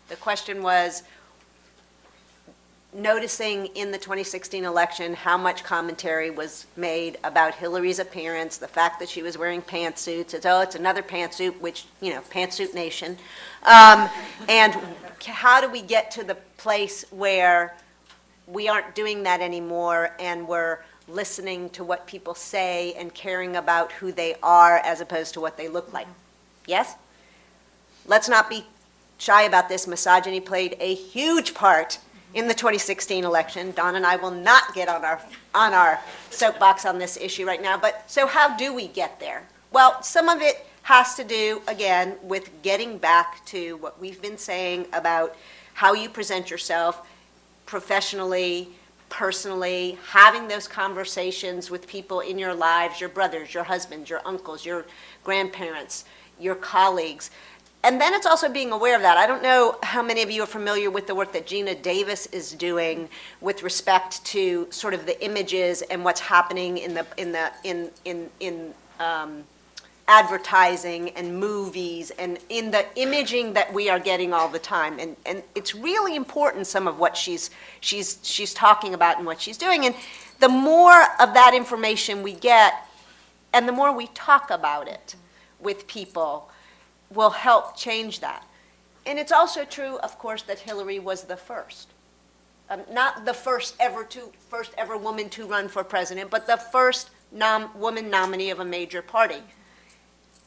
noticing in the 2016 election how much commentary was made about Hillary's appearance, the fact that she was wearing pantsuits, it's another pantsuit, which, pantsuit nation. And how do we get to the place where we aren't doing that anymore and we're listening to what people say and caring about who they are as opposed to what they look like? Yes? Let's not be shy about this. Misogyny played a huge part in the 2016 election. Don and I will not get on our soapbox on this issue right now, but so how do we get there? Well, some of it has to do, again, with getting back to what we've been saying about how you present yourself professionally, personally, having those conversations with people in your lives, your brothers, your husbands, your uncles, your grandparents, your colleagues. And then it's also being aware of that. I don't know how many of you are familiar with the work that Gina Davis is doing with respect to sort of the images and what's happening in advertising and movies and in the imaging that we are getting all the time. And it's really important, some of what she's talking about and what she's doing. And the more of that information we get and the more we talk about it with people, will help change that. And it's also true, of course, that Hillary was the first. Not the first ever woman to run for president, but the first woman nominee of a major party.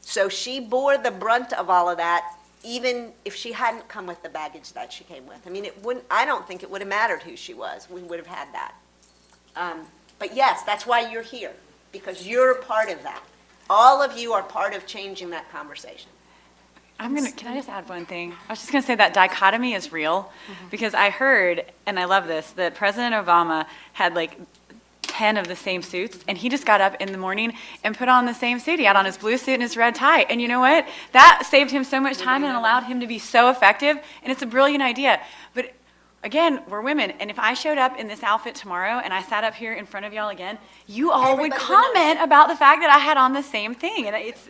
So she bore the brunt of all of that, even if she hadn't come with the baggage that she came with. I mean, I don't think it would have mattered who she was. We would have had that. But yes, that's why you're here, because you're a part of that. All of you are part of changing that conversation. Can I just add one thing? I was just gonna say that dichotomy is real, because I heard, and I love this, that President Obama had like 10 of the same suits, and he just got up in the morning and put on the same suit. He had on his blue suit and his red tie, and you know what? That saved him so much time and allowed him to be so effective, and it's a brilliant idea. But again, we're women, and if I showed up in this outfit tomorrow and I sat up here in front of y'all again, you all would comment about the fact that I had on the same thing, and it's.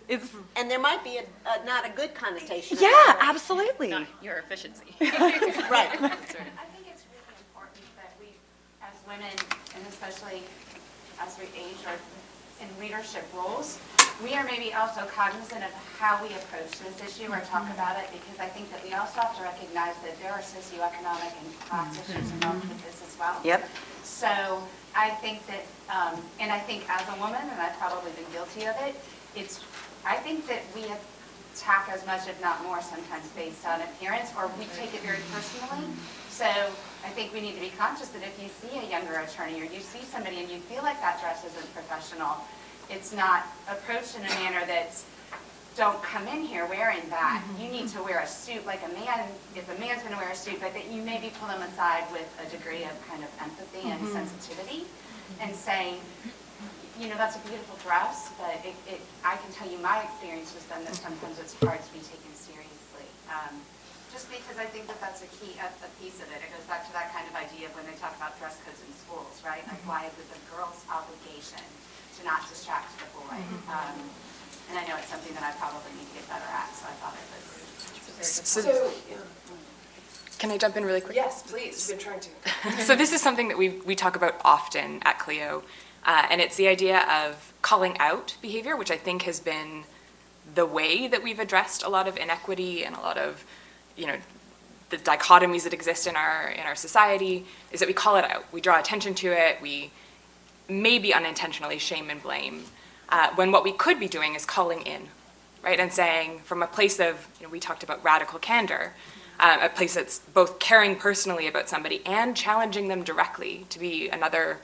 And there might be not a good connotation. Yeah, absolutely. Not your efficiency. Right. I think it's really important that we, as women, and especially as we age or in leadership roles, we are maybe also cognizant of how we approach this issue or talk about it, because I think that we also have to recognize that there are socioeconomic and class issues involved with this as well. Yep. So I think that, and I think as a woman, and I've probably been guilty of it, I think that we attack as much, if not more, sometimes based on appearance, or we take it very personally. So I think we need to be conscious that if you see a younger attorney or you see somebody and you feel like that dress isn't professional, it's not approached in a manner that's, don't come in here wearing that. You need to wear a suit like a man, if a man's going to wear a suit, but that you maybe pull them aside with a degree of kind of empathy and sensitivity and saying, that's a beautiful dress, but I can tell you my experience has been that sometimes it's hard to be taken seriously. Just because I think that that's a piece of it. It goes back to that kind of idea of when they talk about dress codes in schools, right? Like, why is it the girl's obligation to not distract the boy? And I know it's something that I probably need to get better at, so I thought it was. Can I jump in really quick? Yes, please, you've been trying to. So this is something that we talk about often at Clio, and it's the idea of calling out behavior, which I think has been the way that we've addressed a lot of inequity and a lot of, the dichotomies that exist in our society, is that we call it out. We draw attention to it. We maybe unintentionally shame and blame, when what we could be doing is calling in, right? And saying from a place of, we talked about radical candor, a place that's both caring personally about somebody and challenging them directly to be another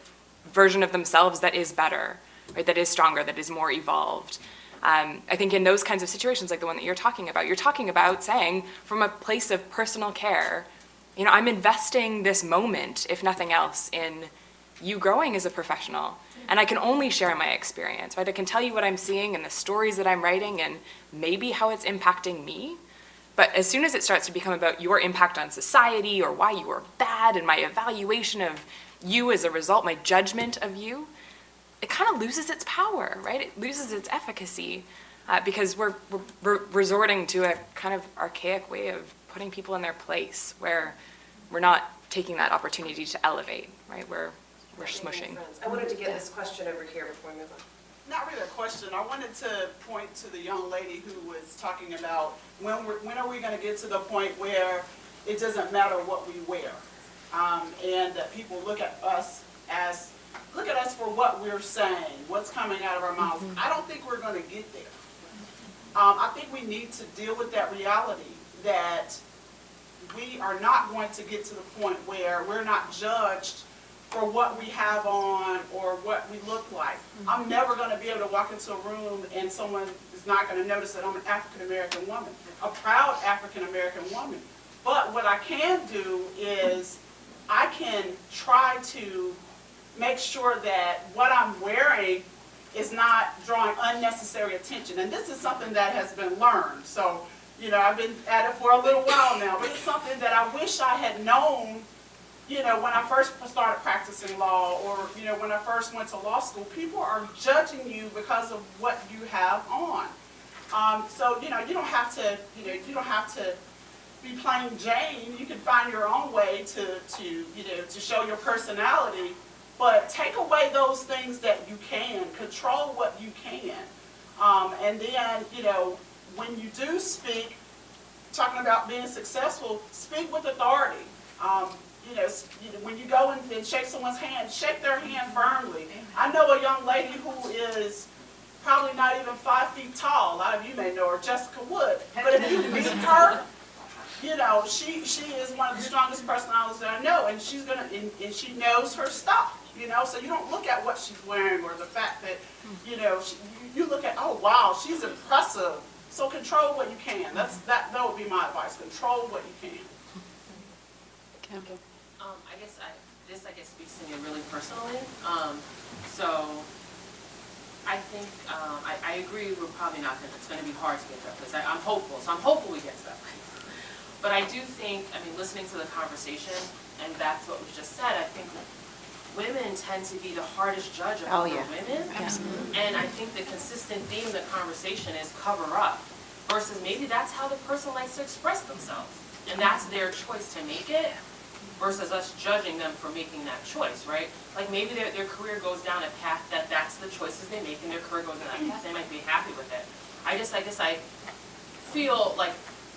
version of themselves that is better, right? That is stronger, that is more evolved. I think in those kinds of situations, like the one that you're talking about saying from a place of personal care, I'm investing this moment, if nothing else, in you growing as a professional. And I can only share my experience, right? I can tell you what I'm seeing and the stories that I'm writing and maybe how it's impacting me. But as soon as it starts to become about your impact on society or why you are bad and my evaluation of you as a result, my judgment of you, it kind of loses its power, right? It loses its efficacy because we're resorting to a kind of archaic way of putting people in their place where we're not taking that opportunity to elevate, right? We're smushing. I wanted to get this question over here before we move on. Not really a question. I wanted to point to the young lady who was talking about when are we going to get to the point where it doesn't matter what we wear, and that people look at us for what we're saying, what's coming out of our mouths. I don't think we're going to get there. I think we need to deal with that reality that we are not going to get to the point where we're not judged for what we have on or what we look like. I'm never going to be able to walk into a room and someone is not going to notice that I'm an African-American woman, a proud African-American woman. But what I can do is I can try to make sure that what I'm wearing is not drawing unnecessary attention. And this is something that has been learned. So, you know, I've been at it for a little while now, but it's something that I wish I had known, you know, when I first started practicing law, or, you know, when I first went to law school. People are judging you because of what you have on. So, you know, you don't have to be plain Jane. You can find your own way to show your personality, but take away those things that you can, control what you can. And then, you know, when you do speak, talking about being successful, speak with authority. You know, when you go and shake someone's hand, shake their hand firmly. I know a young lady who is probably not even 5 feet tall. A lot of you may know her, Jessica Wood. But if you meet her, you know, she is one of the strongest personalities that I know, and she's gonna and she knows her stuff. You know, so you don't look at what she's wearing or the fact that, you know, you look at, oh wow, she's impressive. So control what you can. That would be my advice. Control what you can. I guess speaks to me really personally. So I think I agree. We're probably not going. It's going to be hard to get to that place. I'm hopeful. So I'm hopeful we get to that place. But I do think. I mean, listening to the conversation, and back to what was just said, I think women tend to be the hardest judge of other women. Absolutely. And I think the consistent theme of the conversation is cover up, versus maybe that's how the person likes to express themselves, and that's their choice to make it, versus us judging them for making that choice, right? Like maybe their career goes down a path that's the choices they make, and their career goes down that path. They might be happy with it. I guess I feel like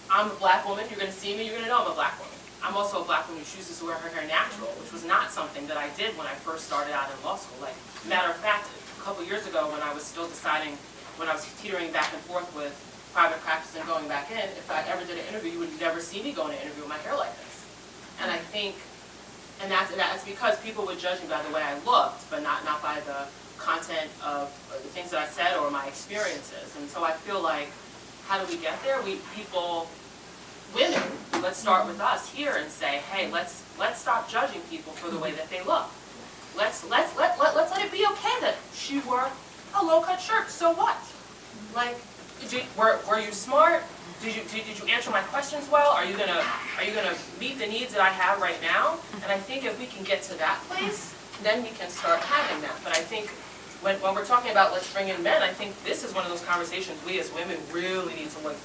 I'm a black woman. You're going to see me. You're going to know I'm a black woman. I'm also a black woman who chooses to wear her hair natural, which was not something that I did when I first started out in law school. Like, matter of fact, a couple years ago when I was still deciding, when I was teetering back and forth with private practice and going back in, if I ever did an interview, you would never see me go in an interview with my hair like this. And I think, and that's because people would judge me by the way I looked, but not by the content of the things that I said or my experiences. And so I feel like, how do we get there? Women, let's start with us here and say, hey, let's stop judging people for the way that they look. Let's let it be okay that she wore a low-cut shirt. So what? Like, were you smart? Did you answer my questions well? Are you gonna meet the needs that I have right now? And I think if we can get to that place, then we can start having that. But I think when we're talking about let's bring in men, I think this is one of those conversations we as women really need to look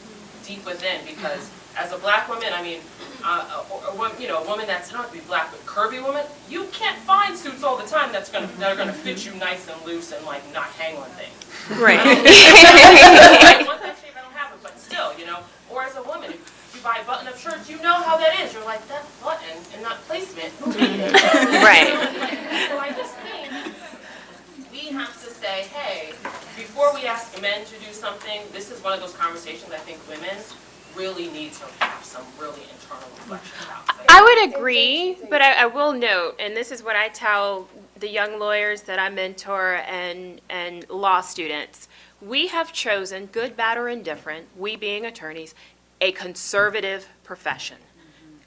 deep within, because as a black woman, I mean, a woman that's not to be black but curvy woman, you can't find suits all the time that are gonna fit you nice and loose and like not hang on things. Right. I want that shape, I don't have it, but still, you know. Or as a woman, if you buy button-up shirts, you know how that is. You're like, that button and that placement, who made it? Right. So I just think we have to say, hey, before we ask men to do something, this is one of those conversations I think women really need to have some really internal reflection about. I would agree, but I will note, and this is what I tell the young lawyers that I mentor and law students, we have chosen, good, bad, or indifferent, we being attorneys, a conservative profession.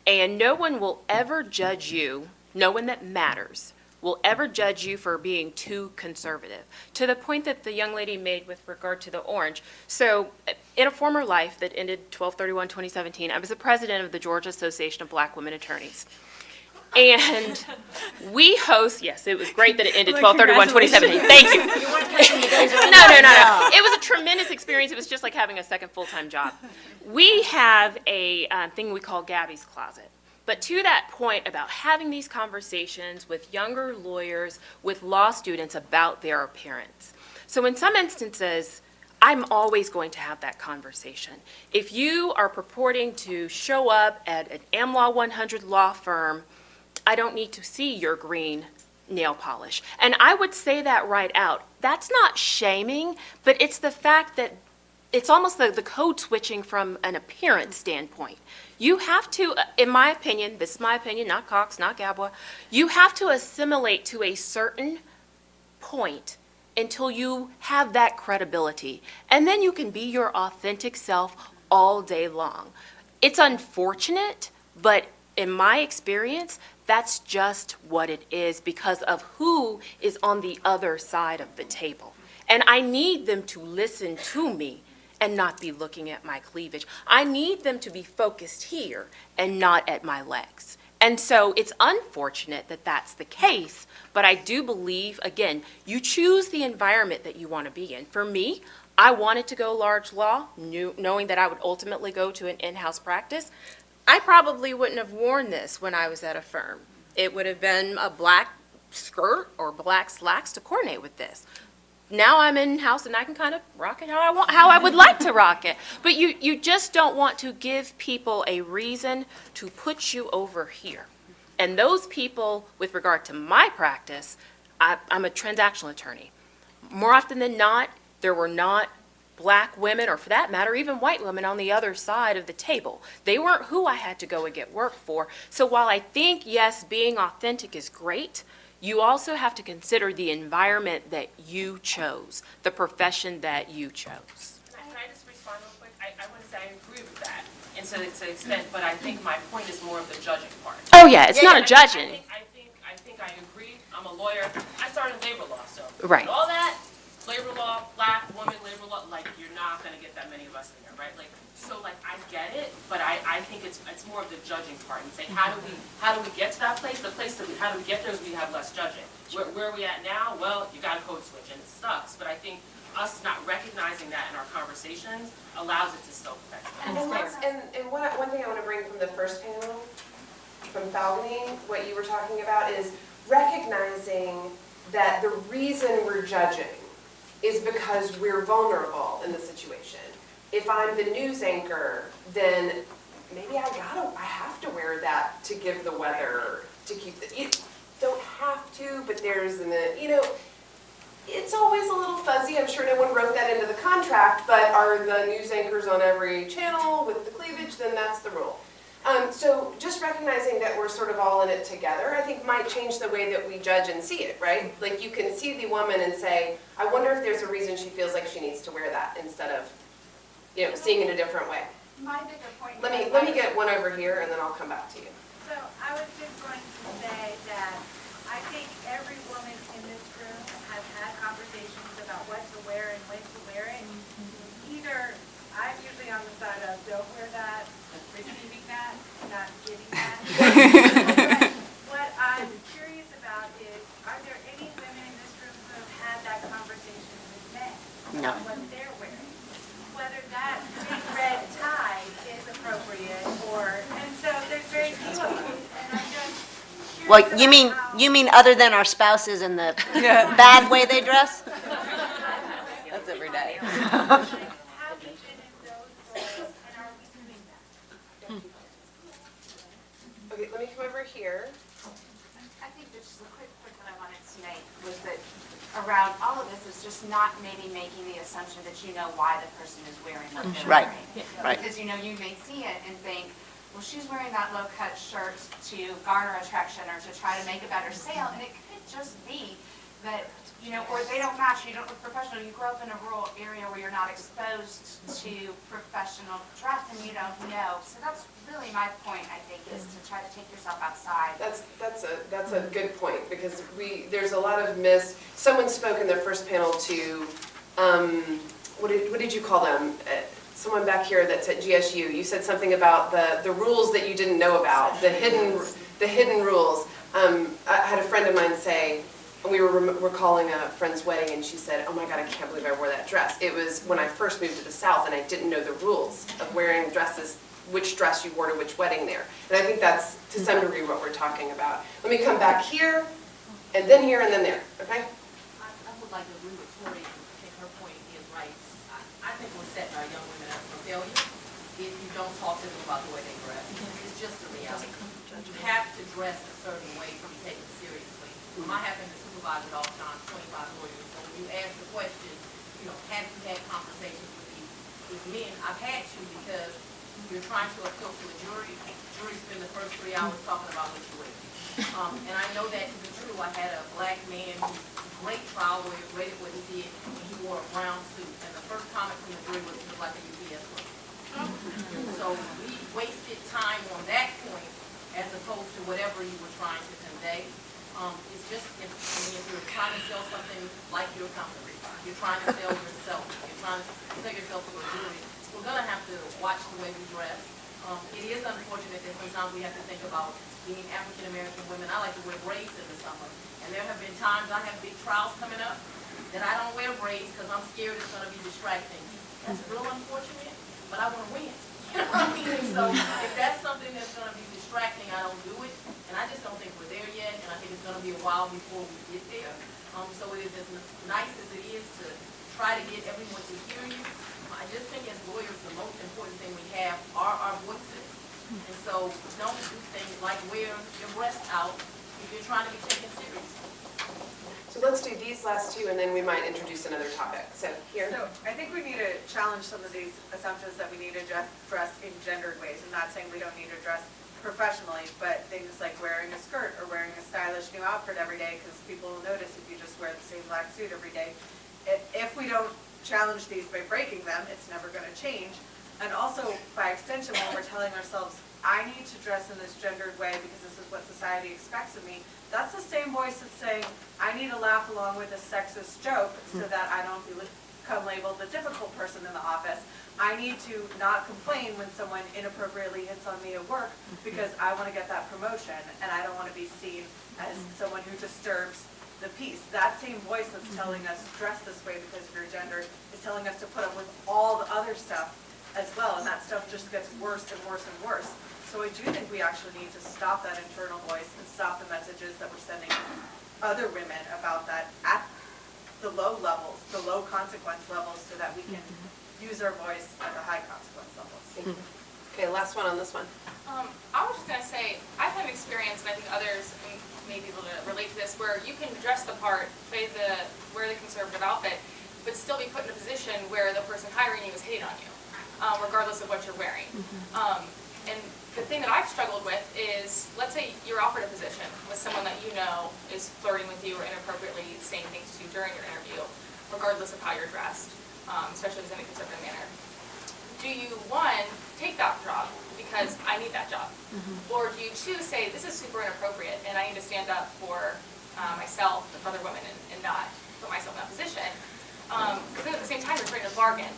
And no one will ever judge you, no one that matters, will ever judge you for being too conservative. To the point that the young lady made with regard to the orange. So in a former life that ended 12/31/2017, I was the president of the Georgia Association of Black Women Attorneys. And we host, yes, it was great that it ended 12/31/2017. Thank you. No. It was a tremendous experience. It was just like having a second full-time job. We have a thing we call Gabby's Closet. But to that point about having these conversations with younger lawyers, with law students about their appearance. So in some instances, I'm always going to have that conversation. If you are purporting to show up at an AmLaw 100 law firm, I don't need to see your green nail polish. And I would say that right out. That's not shaming, but it's the fact that it's almost the code switching from an appearance standpoint. You have to, in my opinion, this is my opinion, not Cox, not Gabwa, you have to assimilate to a certain point until you have that credibility. And then you can be your authentic self all day long. It's unfortunate, but in my experience, that's just what it is because of who is on the other side of the table. And I need them to listen to me and not be looking at my cleavage. I need them to be focused here and not at my legs. And so it's unfortunate that that's the case, but I do believe, again, you choose the environment that you want to be in. For me, I wanted to go large law, knowing that I would ultimately go to an in-house practice. I probably wouldn't have worn this when I was at a firm. It would have been a black skirt or black slacks to coordinate with this. Now I'm in-house and I can kind of rock it how I would like to rock it. But you just don't want to give people a reason to put you over here. And those people, with regard to my practice, I'm a transactional attorney. More often than not, there were not black women, or for that matter, even white women on the other side of the table. They weren't who I had to go and get work for. So while I think, yes, being authentic is great, you also have to consider the environment that you chose, the profession that you chose. Can I just respond real quick? I want to say I agree with that, and to an extent, but I think my point is more of the judging part. Oh, yeah, it's not a judging. I think I agree. I'm a lawyer. I started labor law, so. Right. All that, labor law, black woman, labor law, like, you're not gonna get that many of us in there, right? Like, so like, I get it, but I think it's more of the judging part and say, how do we get to that place? The place how do we get there is we have less judging. Where are we at now? Well, you got a code switch and it sucks, but I think us not recognizing that in our conversations allows it to still affect us. And one thing I want to bring from the first panel, from Falcony, what you were talking about is recognizing that the reason we're judging is because we're vulnerable in the situation. If I'm the news anchor, then maybe I have to wear that to give the weather, to keep the, you don't have to, but there's it's always a little fuzzy. I'm sure no one wrote that into the contract, but are the news anchors on every channel with the cleavage, then that's the rule. So just recognizing that we're sort of all in it together, I think might change the way that we judge and see it, right? Like you can see the woman and say, I wonder if there's a reason she feels like she needs to wear that instead of, seeing it a different way. My bigger point. Let me get one over here and then I'll come back to you. So I was just going to say that I think every woman in this room has had conversations about what to wear and when to wear it. Either I'm usually on the side of don't wear that, receiving that, not giving that. What I'm curious about is, are there any women in this room who have had that conversation with men? No. About what they're wearing? Whether that big red tie is appropriate and so there's very few of them. And I'm just curious Well, about you mean other than our spouses and the bad way they dress? That's every day. have we been in those roles and are we doing that? Okay, let me come over here. I think just a quick that I wanted to make was that around all of this is just not maybe making the assumption that you know why the person is wearing what they're Right, wearing. right. Because you may see it and think, well, she's wearing that low-cut shirt to garner attraction or to try to make a better sale, and it could just be that, or they don't match, you don't look professional, you grow up in a rural area where you're not exposed to professional dress and you don't know. So that's really my point, I think, is to try to take yourself outside. That's a good point because there's a lot of someone spoke in their first panel to, what did you call them? Someone back here that's at GSU, you said something about the rules that you didn't know about, the hidden rules. I had a friend of mine say, we were recalling a friend's wedding and she said, oh my God, I can't believe I wore that dress. It was when I first moved to the South and I didn't know the rules of wearing dresses which dress you wore to which wedding there. And I think that's, to some degree, what we're talking about. Let me come back here, and then here, and then there, okay? I would like to agree with Tori, I think her point is right. I think we're setting our young women up for failure if you don't talk to them about the way they dress. It's just a reality. You have to dress a certain way to be taken seriously. I happen to supervise at all times, 25 lawyers, so when you ask the question, have you had conversations with men? I've had to, because you're trying to appeal to a jury. Juries spend the first 3 hours talking about what you wear. And I know that to be true. I had a black man who's a great trial lawyer, great at what he did, and he wore a brown suit. And the first comment from the jury was, he looked like a UPS worker. So we wasted time on that point as opposed to whatever you were trying to convey. It's just, if you're trying to sell something like your company, you're trying to sell yourself, you're trying to sell yourself to a jury, we're going to have to watch the way we dress. It is unfortunate that sometimes we have to think about being African-American women. I like to wear braids in the summer. And there have been times I have big trials coming up that I don't wear braids because I'm scared it's going to be distracting. That's real unfortunate, but I want to win. You know what I mean? So if that's something that's going to be distracting, I don't do it. And I just don't think we're there yet, and I think it's going to be a while before we get there. So it is as nice as it is to try to get everyone to hear you. I just think as lawyers, the most important thing we have are our voices. And so don't do things like wear your breast out if you're trying to be taken seriously. So let's do these last two, and then we might introduce another topic. So here. So I think we need to challenge some of these assumptions that we need to dress in gendered ways. I'm not saying we don't need to dress professionally, but things like wearing a skirt or wearing a stylish new outfit every day, because people will notice if you just wear the same black suit every day. If we don't challenge these by breaking them, it's never going to change. And also, by extension, when we're telling ourselves, I need to dress in this gendered way because this is what society expects of me, that's the same voice that's saying, I need to laugh along with a sexist joke so that I don't become labeled the difficult person in the office. I need to not complain when someone inappropriately hits on me at work because I want to get that promotion and I don't want to be seen as someone who disturbs the peace. That same voice that's telling us dress this way because of your gender is telling us to put up with all the other stuff as well, and that stuff just gets worse and worse and worse. So I do think we actually need to stop that internal voice and stop the messages that we're sending other women about that at the low levels, the low consequence levels, so that we can use our voice at the high consequence levels. Okay, last one on this one. I was just going to say, I've had experience, and I think others may be able to relate to this, where you can dress the part, wear the conservative outfit, but still be put in a position where the person hiring you is hating on you, regardless of what you're wearing. And the thing that I've struggled with is, let's say you're offered a position with someone that you know is flirting with you or inappropriately saying things to you during your interview, regardless of how you're dressed, especially if it's in a conservative manner. Do you, one, take that job because I need that job? Or do you, two, say, this is super inappropriate and I need to stand up for myself and other women and not put myself in that position? Because then at the same time, you're trying to bargain,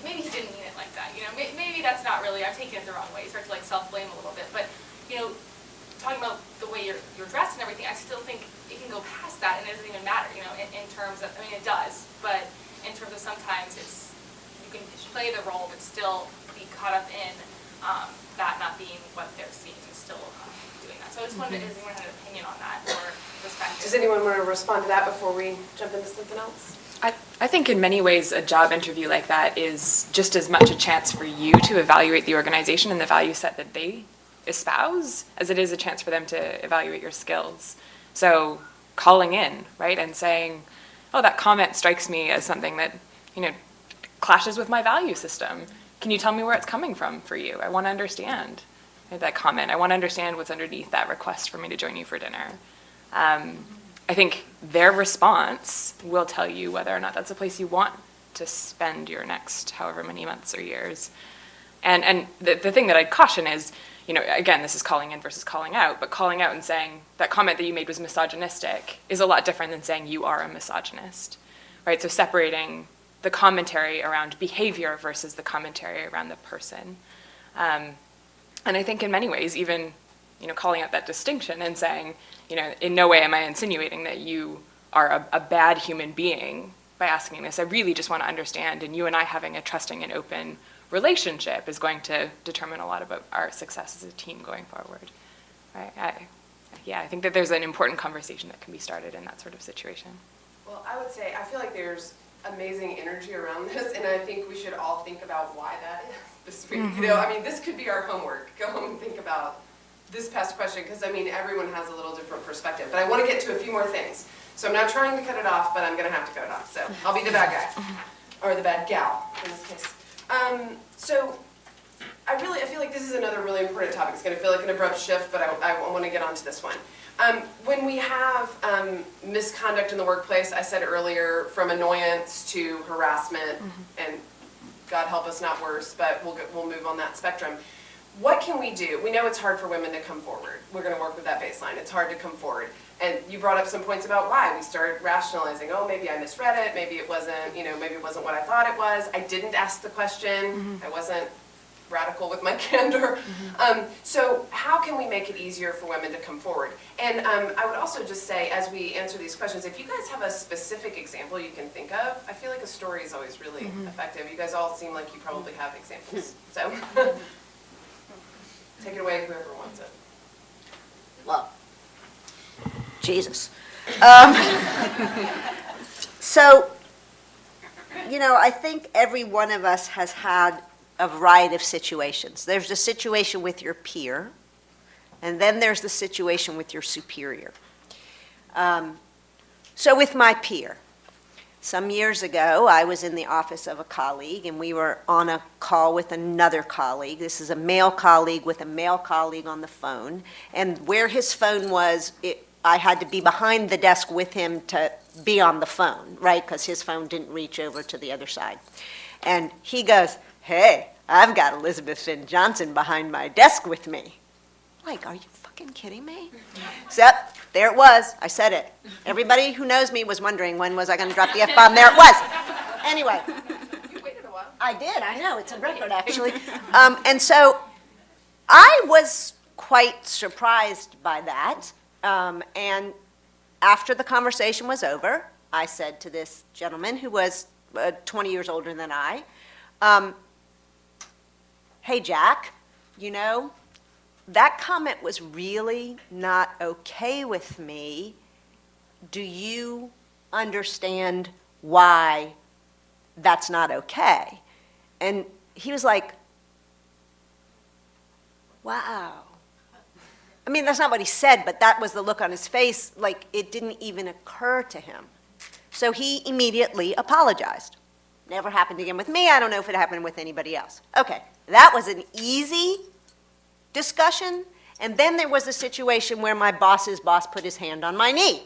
maybe he didn't mean it like that, maybe that's not really, I've taken it the wrong way, you start to like self-blame a little bit, but, talking about the way you're dressed and everything, I still think it can go past that and it doesn't even matter, in terms of, it does, but in terms of sometimes you can play the role but still be caught up in that not being what they're seeing and still doing that. So I just wondered, does anyone have an opinion on that or perspective? Does anyone want to respond to that before we jump into something else? I think in many ways a job interview like that is just as much a chance for you to evaluate the organization and the value set that they espouse as it is a chance for them to evaluate your skills. So calling in, right, and saying, oh, that comment strikes me as something that, clashes with my value system. Can you tell me where it's coming from for you? I want to understand that comment. I want to understand what's underneath that request for me to join you for dinner. I think their response will tell you whether or not that's a place you want to spend your next however many months or years. And the thing that I'd caution is, again, this is calling in versus calling out, but calling out and saying that comment that you made was misogynistic is a lot different than saying you are a misogynist, right? So separating the commentary around behavior versus the commentary around the person. And I think in many ways, even calling out that distinction and saying, in no way am I insinuating that you are a bad human being by asking this. I really just want to understand, and you and I having a trusting and open relationship is going to determine a lot about our success as a team going forward. Right? I think that there's an important conversation that can be started in that sort of situation. Well, I would say, I feel like there's amazing energy around this, and I think we should all think about why that is this week. You know, I mean, this could be our homework. Go home and think about this past question, because I mean, everyone has a little different perspective. But I want to get to a few more things. So I'm not trying to cut it off, but I'm going to have to cut it off. So I'll be the bad guy, or the bad gal in this case. So I feel like this is another really important topic. It's going to feel like an abrupt shift, but I want to get onto this one. When we have misconduct in the workplace, I said earlier, from annoyance to harassment, and God help us, not worse, but we'll move on that spectrum. What can we do? We know it's hard for women to come forward. We're going to work with that baseline. It's hard to come forward. And you brought up some points about why. We started rationalizing, oh, maybe I misread it, maybe it wasn't, maybe it wasn't what I thought it was. I didn't ask the question. I wasn't radical with my candor. So how can we make it easier for women to come forward? And I would also just say, as we answer these questions, if you guys have a specific example you can think of, I feel like a story is always really effective. You guys all seem like you probably have examples. So take it away, whoever wants it. Well, Jesus. So, I think every one of us has had a variety of situations. There's the situation with your peer, and then there's the situation with your superior. So with my peer, some years ago, I was in the office of a colleague, and we were on a call with another colleague. This is a male colleague with a male colleague on the phone, and where his phone was, I had to be behind the desk with him to be on the phone, right? Because his phone didn't reach over to the other side. And he goes, hey, I've got Elizabeth Finn Johnson behind my desk with me. Like, are you fucking kidding me? So, there it was. I said it. Everybody who knows me was wondering when was I going to drop the F-bomb. There it was. Anyway. You waited a while. I did. I know. It's a record, actually. And so I was quite surprised by that. And after the conversation was over, I said to this gentleman who was 20 years older than I, hey, Jack, that comment was really not okay with me. Do you understand why that's not okay? And he was like, wow. I mean, that's not what he said, but that was the look on his face, like it didn't even occur to him. So he immediately apologized. Never happened again with me. I don't know if it happened with anybody else. Okay, that was an easy discussion. And then there was a situation where my boss's boss put his hand on my knee.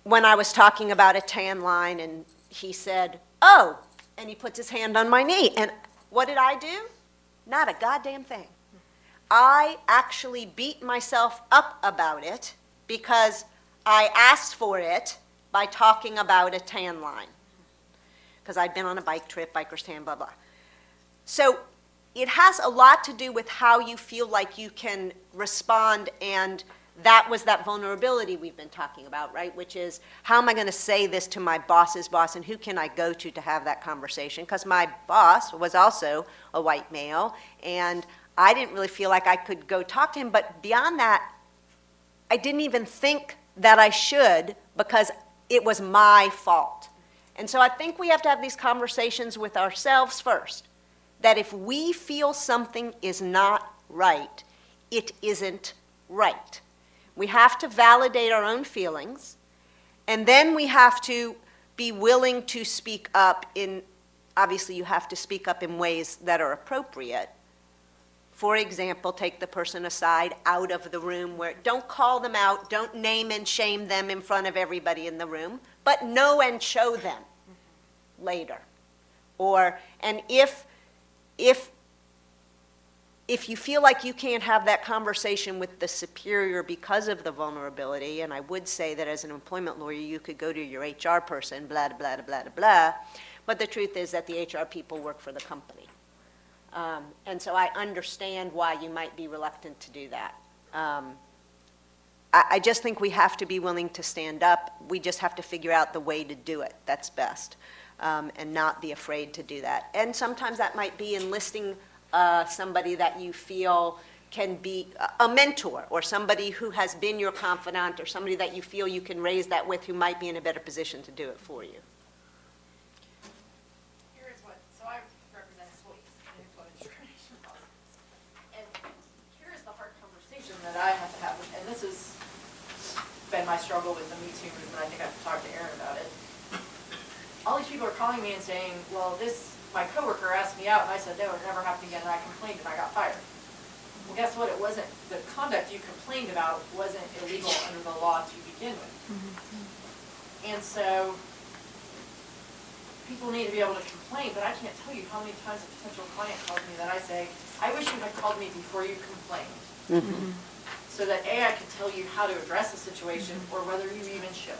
When I was talking about a tan line, and he said, oh, and he puts his hand on my knee. And what did I do? Not a goddamn thing. I actually beat myself up about it because I asked for it by talking about a tan line. Because I'd been on a bike trip, biker's tan, blah, blah. So it has a lot to do with how you feel like you can respond, and that was that vulnerability we've been talking about, right? Which is, how am I going to say this to my boss's boss, and who can I go to have that conversation? Because my boss was also a white male, and I didn't really feel like I could go talk to him, but beyond that, I didn't even think that I should, because it was my fault. And so I think we have to have these conversations with ourselves first, that if we feel something is not right, it isn't right. We have to validate our own feelings, and then we have to be willing to speak up obviously you have to speak up in ways that are appropriate. For example, take the person aside, out of the room, don't call them out, don't name and shame them in front of everybody in the room, but know and show them later. And if you feel like you can't have that conversation with the superior because of the vulnerability, and I would say that as an employment lawyer, you could go to your HR person, blah, blah, blah, blah, blah, but the truth is that the HR people work for the company. And so I understand why you might be reluctant to do that. I just think we have to be willing to stand up. We just have to figure out the way to do it that's best. and not be afraid to do that. And sometimes that might be enlisting somebody that you feel can be a mentor, or somebody who has been your confidant, or somebody that you feel you can raise that with, who might be in a better position to do it for you. Here's what, so I represent employees in employment discrimination lawsuits. And here's the hard conversation that I have to have, and this has been my struggle with the Me Too movement. I think I've talked to Erin about it. All these people are calling me and saying, well, my coworker asked me out, and I said, no, it never happened again, and I complained, and I got fired. Well, guess what? It wasn't, the conduct you complained about wasn't illegal under the law to begin with. And so, people need to be able to complain, but I can't tell you how many times a potential client calls me that I say, I wish you had called me before you complained. So that A, I could tell you how to address the situation, or whether you even should.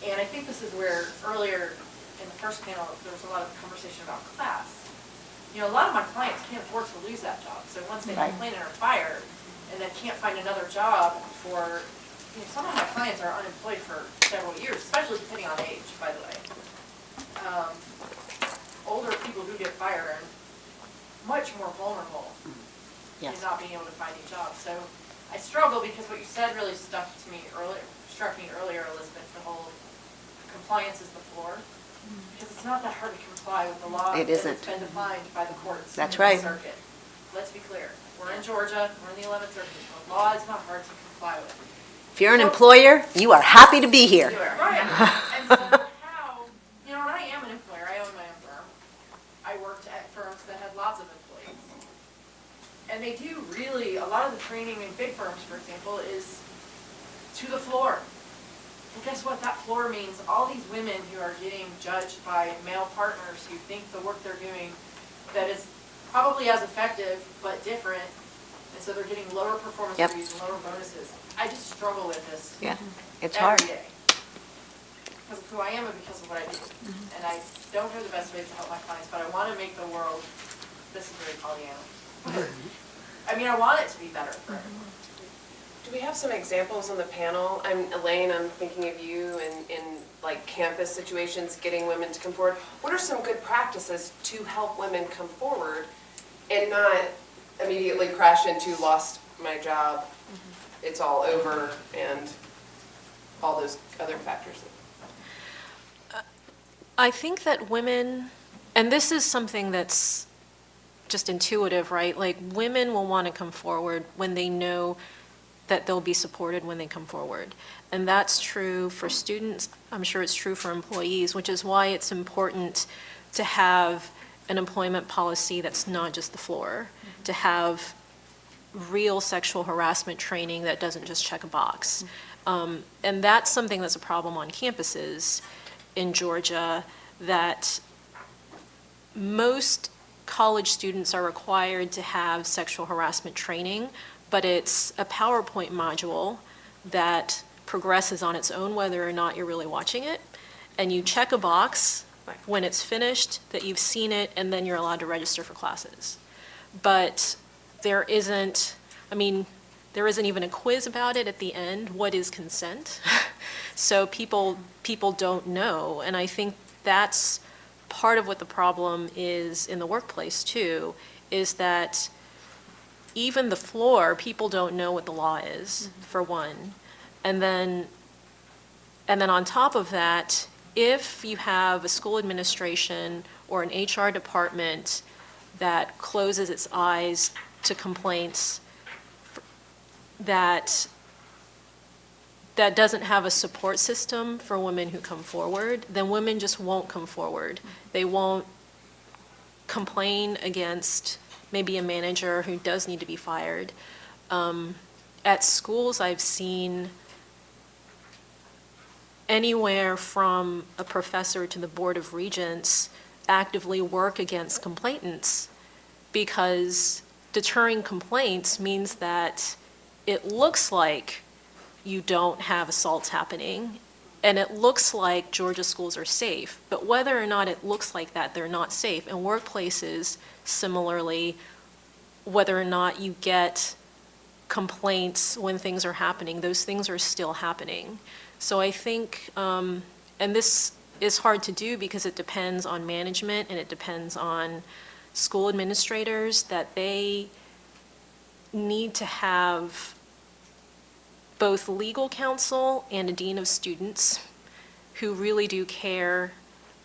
And I think this is where earlier in the first panel, there was a lot of conversation about class. You know, a lot of my clients can't afford to lose that job. So once they complain and are fired, and then can't find another job for, you know, some of my clients are unemployed for several years, especially depending on age, by the way. Older people who get fired are much more vulnerable in not being able to find a job. So I struggle because what you said really struck me earlier, Elizabeth, the whole compliance is the floor. Because it's not that hard to comply with the law. It isn't. It's been defined by the courts. That's in the right. circuit. Let's be clear. We're in Georgia. We're in the 11th Circuit. The law is not hard to comply with. If you're an employer, you are happy to be here. Right. And so how, you know, and I am an employer. I own my own firm. I worked at firms that had lots of employees. And they do really, a lot of the training in big firms, for example, is to the floor. And guess what? That floor means all these women who are getting judged by male partners who think the work they're doing that is probably as effective but different, and so they're getting lower performance reviews and lower bonuses. I just struggle with this It's every hard. day because of who I am and because of what I do. And I don't know the best ways to help my clients, but I want to make the world, this is very Pollyanna. I mean, I want it to be better for everyone. Do we have some examples on the panel? Elaine, I'm thinking of you in like campus situations, getting women to come forward. What are some good practices to help women come forward and not immediately crash into lost my job, it's all over, and all those other factors? I think that women, and this is something that's just intuitive, right? Like, women will want to come forward when they know that they'll be supported when they come forward. And that's true for students. I'm sure it's true for employees, which is why it's important to have an employment policy that's not just the floor, to have real sexual harassment training that doesn't just check a box. And that's something that's a problem on campuses in Georgia, that most college students are required to have sexual harassment training, but it's a PowerPoint module that progresses on its own whether or not you're really watching it. And you check a box when it's finished that you've seen it, and then you're allowed to register for classes. But there isn't even a quiz about it at the end. What is consent? So people don't know, and I think that's part of what the problem is in the workplace too, is that even the floor, people don't know what the law is, for one. And then on top of that, if you have a school administration or an HR department that closes its eyes to complaints, that doesn't have a support system for women who come forward, then women just won't come forward. They won't complain against maybe a manager who does need to be fired. At schools, I've seen anywhere from a professor to the Board of Regents actively work against complainants, because deterring complaints means that it looks like you don't have assaults happening, and it looks like Georgia schools are safe. But whether or not it looks like that, they're not safe. And workplaces, similarly, whether or not you get complaints when things are happening, those things are still happening. So I think, and this is hard to do because it depends on management and it depends on school administrators, that they need to have both legal counsel and a dean of students who really do care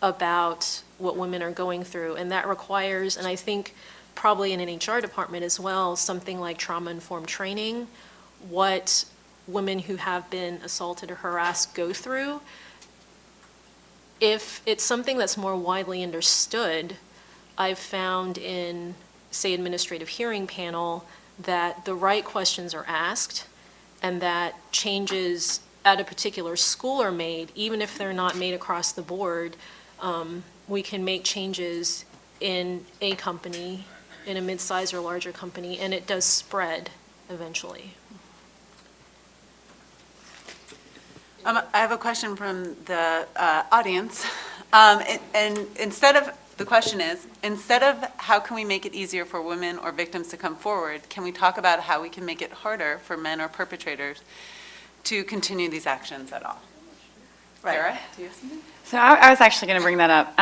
about what women are going through. And that requires, and I think probably in an HR department as well, something like trauma-informed training, what women who have been assaulted or harassed go through. If it's something that's more widely understood, I've found in, say, administrative hearing panel, that the right questions are asked and that changes at a particular school are made, even if they're not made across the board. We can make changes in a company, in a mid-size or larger company, and it does spread eventually. I have a question from the audience. And instead of, the question is, instead of how can we make it easier for women or victims to come forward, can we talk about how we can make it harder for men or perpetrators to continue these actions at all? Sarah, do you have something? So I was actually going to bring that up.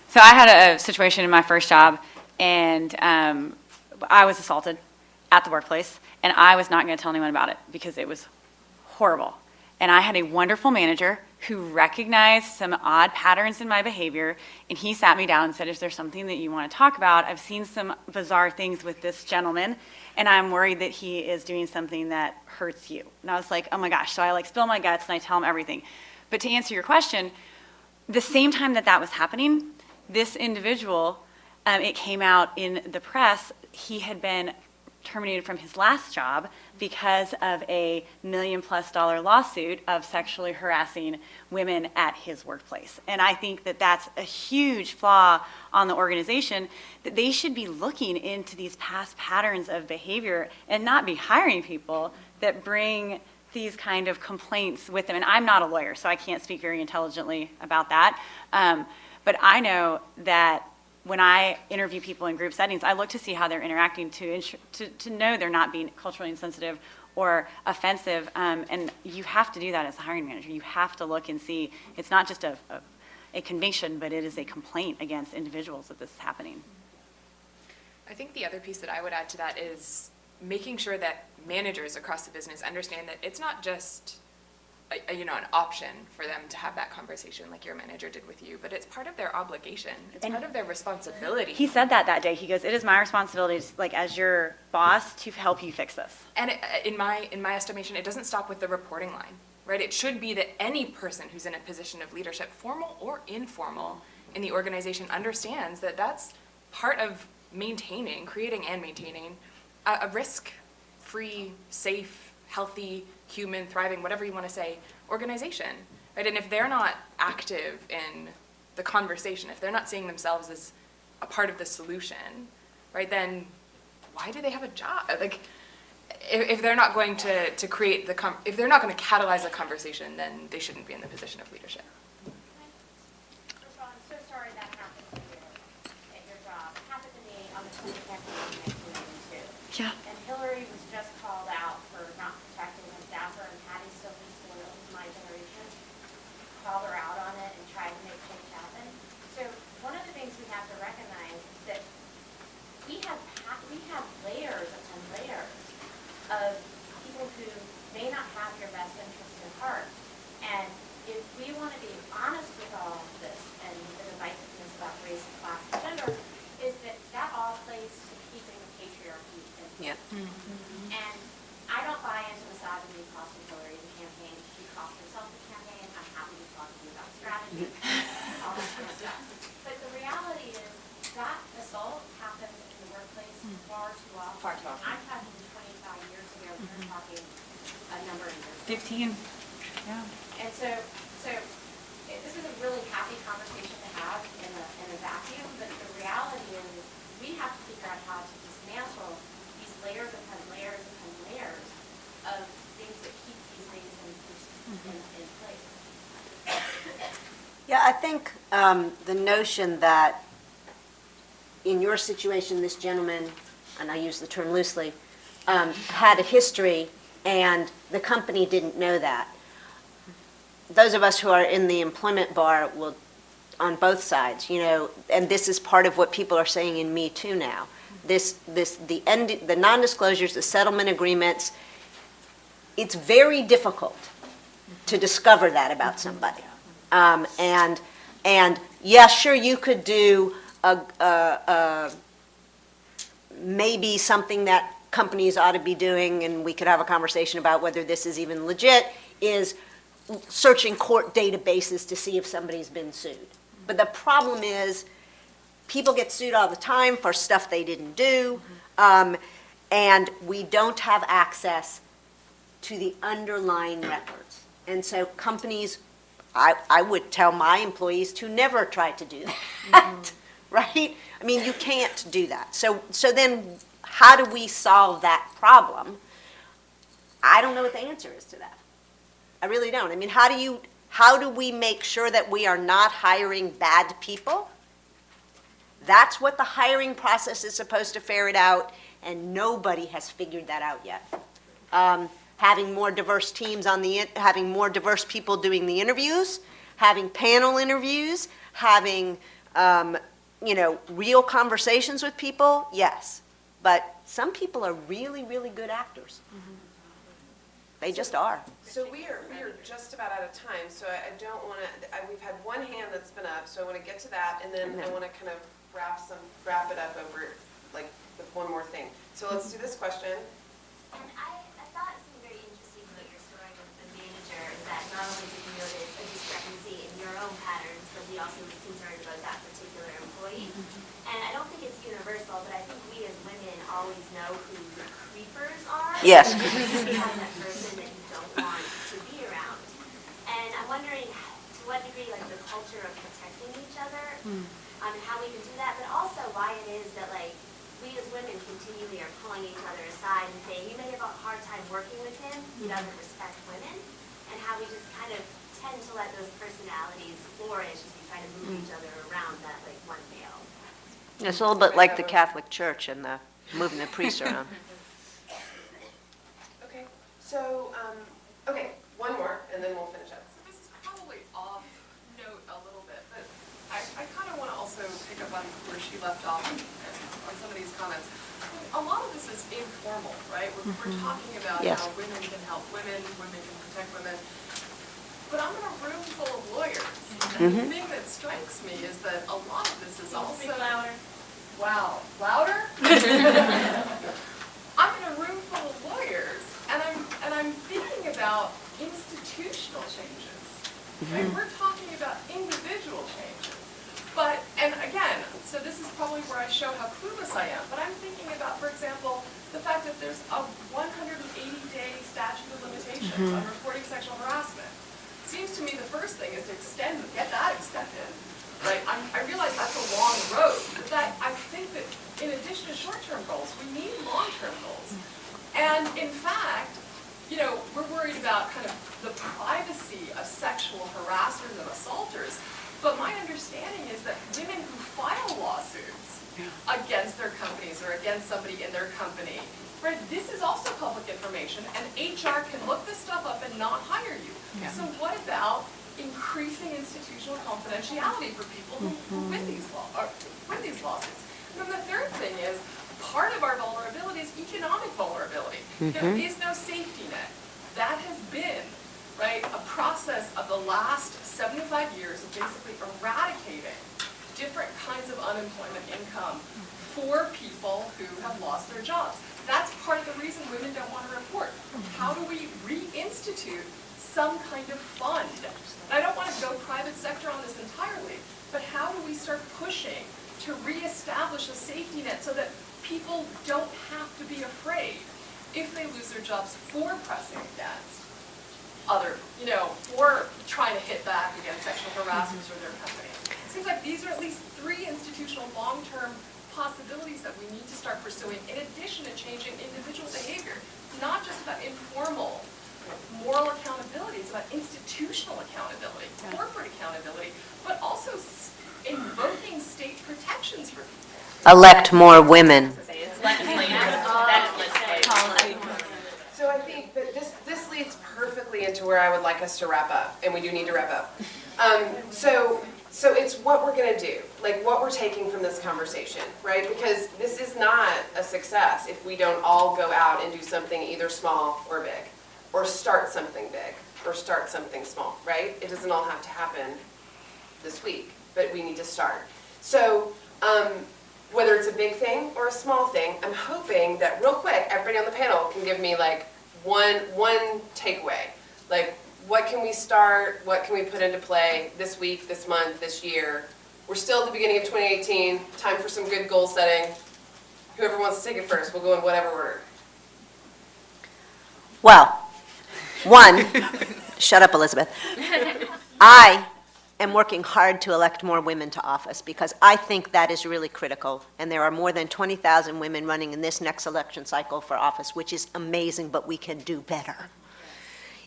So I had a situation in my first job, and I was assaulted at the workplace, and I was not going to tell anyone about it because it was horrible. And I had a wonderful manager who recognized some odd patterns in my behavior, and he sat me down and said, is there something that you want to talk about? I've seen some bizarre things with this gentleman, and I'm worried that he is doing something that hurts you. And I was like, oh my gosh. So I like spill my guts and I tell him everything. But to answer your question, the same time that that was happening, this individual, it came out in the press, he had been terminated from his last job because of a $1 million+ lawsuit of sexually harassing women at his workplace. And I think that that's a huge flaw on the organization, that they should be looking into these past patterns of behavior and not be hiring people that bring these kind of complaints with them. And I'm not a lawyer, so I can't speak very intelligently about that. But I know that when I interview people in group settings, I look to see how they're interacting to know they're not being culturally insensitive or offensive. And you have to do that as a hiring manager. You have to look and see, it's not just a conviction, but it is a complaint against individuals that this is happening. I think the other piece that I would add to that is making sure that managers across the business understand that it's not just an option for them to have that conversation like your manager did with you, but it's part of their obligation. It's part of their responsibility. He said that day. He goes, it is my responsibility, like as your boss, to help you fix this. And in my estimation, it doesn't stop with the reporting line, right? It should be that any person who's in a position of leadership, formal or informal, in the organization understands that that's part of creating and maintaining a risk-free, safe, healthy, human, thriving, whatever you want to say, organization, right? And if they're not active in the conversation, if they're not seeing themselves as a part of the solution, right, then why do they have a job? Like, if they're not going to create if they're not going to catalyze the conversation, then they shouldn't be in the position of leadership. First of all, I'm so sorry that happened to you at your job. It happened to me on the 22nd of 1992. Yeah. And Hillary was just called out for not protecting a staffer, and Patty Sophie Soil, my generation, called her out on it and tried to make change happen. So one of the things we have to recognize is that we have layers upon layers of people who may not have your best interests at heart. And if we want to be honest with all of this and the divisiveness about race, class, and gender, is that all plays to keeping the patriarchy in place. Yep. And I don't buy into misogyny costing Hillary the campaign. She cost herself the campaign. I'm happy to talk to you about strategy, all that kind of stuff. But the reality is that assault happens in the workplace far too often. Far too often. I'm talking 25 years ago. We're talking a number of years. 15. Yeah. And so this is a really happy conversation to have in a vacuum, but the reality is we have to figure out how to dismantle these layers upon layers upon layers of things that keep these things in place. Yeah, I think the notion that in your situation, this gentleman, and I use the term loosely, had a history and the company didn't know that. those of us who are in the employment bar will, on both sides, you know, and this is part of what people are saying in Me Too now. The non-disclosures, the settlement agreements, it's very difficult to discover that about somebody. And yeah, sure, you could do maybe something that companies ought to be doing, and we could have a conversation about whether this is even legit, is searching court databases to see if somebody's been sued. But the problem is, people get sued all the time for stuff they didn't do, and we don't have access to the underlying records. And so companies, I would tell my employees to never try to do that, right? I mean, you can't do that. So then how do we solve that problem? I don't know what the answer is to that. I really don't. I mean, how do we make sure that we are not hiring bad people? That's what the hiring process is supposed to ferret out, and nobody has figured that out yet. Having more diverse teams having more diverse people doing the interviews, having panel interviews, having, real conversations with people, yes. But some people are really, really good actors. They just are. So we are just about out of time, so I don't want to, we've had one hand that's been up, so I want to get to that, and then I want to kind of wrap it up over, like, with one more thing. So let's do this question. And I thought something very interesting about your story with the manager is that not only did you notice a discrepancy in your own patterns, but he also was concerned about that particular employee. And I don't think it's universal, but I think we as women always know who the creepers are. Yes. Become that person that you don't want to be around. And I'm wondering to what degree, like, the culture of protecting each other, and how we can do that, but also why it is that, like, we as women continually are pulling each other aside and saying, you may have a hard time working with him, he doesn't respect women, and how we just kind of tend to let those personalities flourish as we try to move each other around that, like, one male. It's a little bit like the Catholic Church and moving the priests around. Okay, so, one more, and then we'll finish up. So this is probably off note a little bit, but I kind of want to also pick up on where she left off on some of these comments. A lot of this is informal, right? We're talking about Yes. how women can help women can protect women. But I'm in a room full of lawyers. And the thing that strikes me is that a lot of this is also... Speak louder. Wow, louder? I'm in a room full of lawyers, and I'm thinking about institutional changes. Right? We're talking about individual changes. But, and again, so this is probably where I show how clueless I am, but I'm thinking about, for example, the fact that there's a 180-day statute of limitations on reporting sexual harassment. Seems to me the first thing is to get that extended. Right? I realize that's a long road, but I think that in addition to short-term goals, we need long-term goals. And in fact, we're worried about kind of the privacy of sexual harassers and assaulters, but my understanding is that women who file lawsuits against their companies or against somebody in their company, right, this is also public information, and HR can look this stuff up and not hire you. Yeah. So what about increasing institutional confidentiality for people who win these lawsuits? And then the third thing is, part of our vulnerability is economic vulnerability. There is no safety net. That has been, right, a process of the last 75 years of basically eradicating different kinds of unemployment income for people who have lost their jobs. That's part of the reason women don't want to report. How do we reinstitute some kind of fund? And I don't want to go private sector on this entirely, but how do we start pushing to reestablish a safety net so that people don't have to be afraid if they lose their jobs for pressing against for trying to hit back against sexual harassers or their companies? It seems like these are at least 3 institutional long-term possibilities that we need to start pursuing in addition to changing individual behavior. It's not just about informal moral accountability, it's about institutional accountability, corporate accountability, but also invoking state protections for people. Elect more women. So I think that this leads perfectly into where I would like like us to wrap up, and we do need to wrap up. So it's what we're gonna do, like what we're taking from this conversation, right? Because this is not a success if we don't all go out and do something either small or big, or start something big, or start something small, right? It doesn't all have to happen this week, but we need to start. So, whether it's a big thing or a small thing, I'm hoping that real quick, everybody on the panel can give me like one takeaway. Like, what can we start? What can we put into play this week, this month, this year? We're still at the beginning of 2018. Time for some good goal setting. Whoever wants to take it first, we'll go in whatever order. Well, one, shut up, Elizabeth. I am working hard to elect more women to office because I think that is really critical. And there are more than 20,000 women running in this next election cycle for office, which is amazing, but we can do better.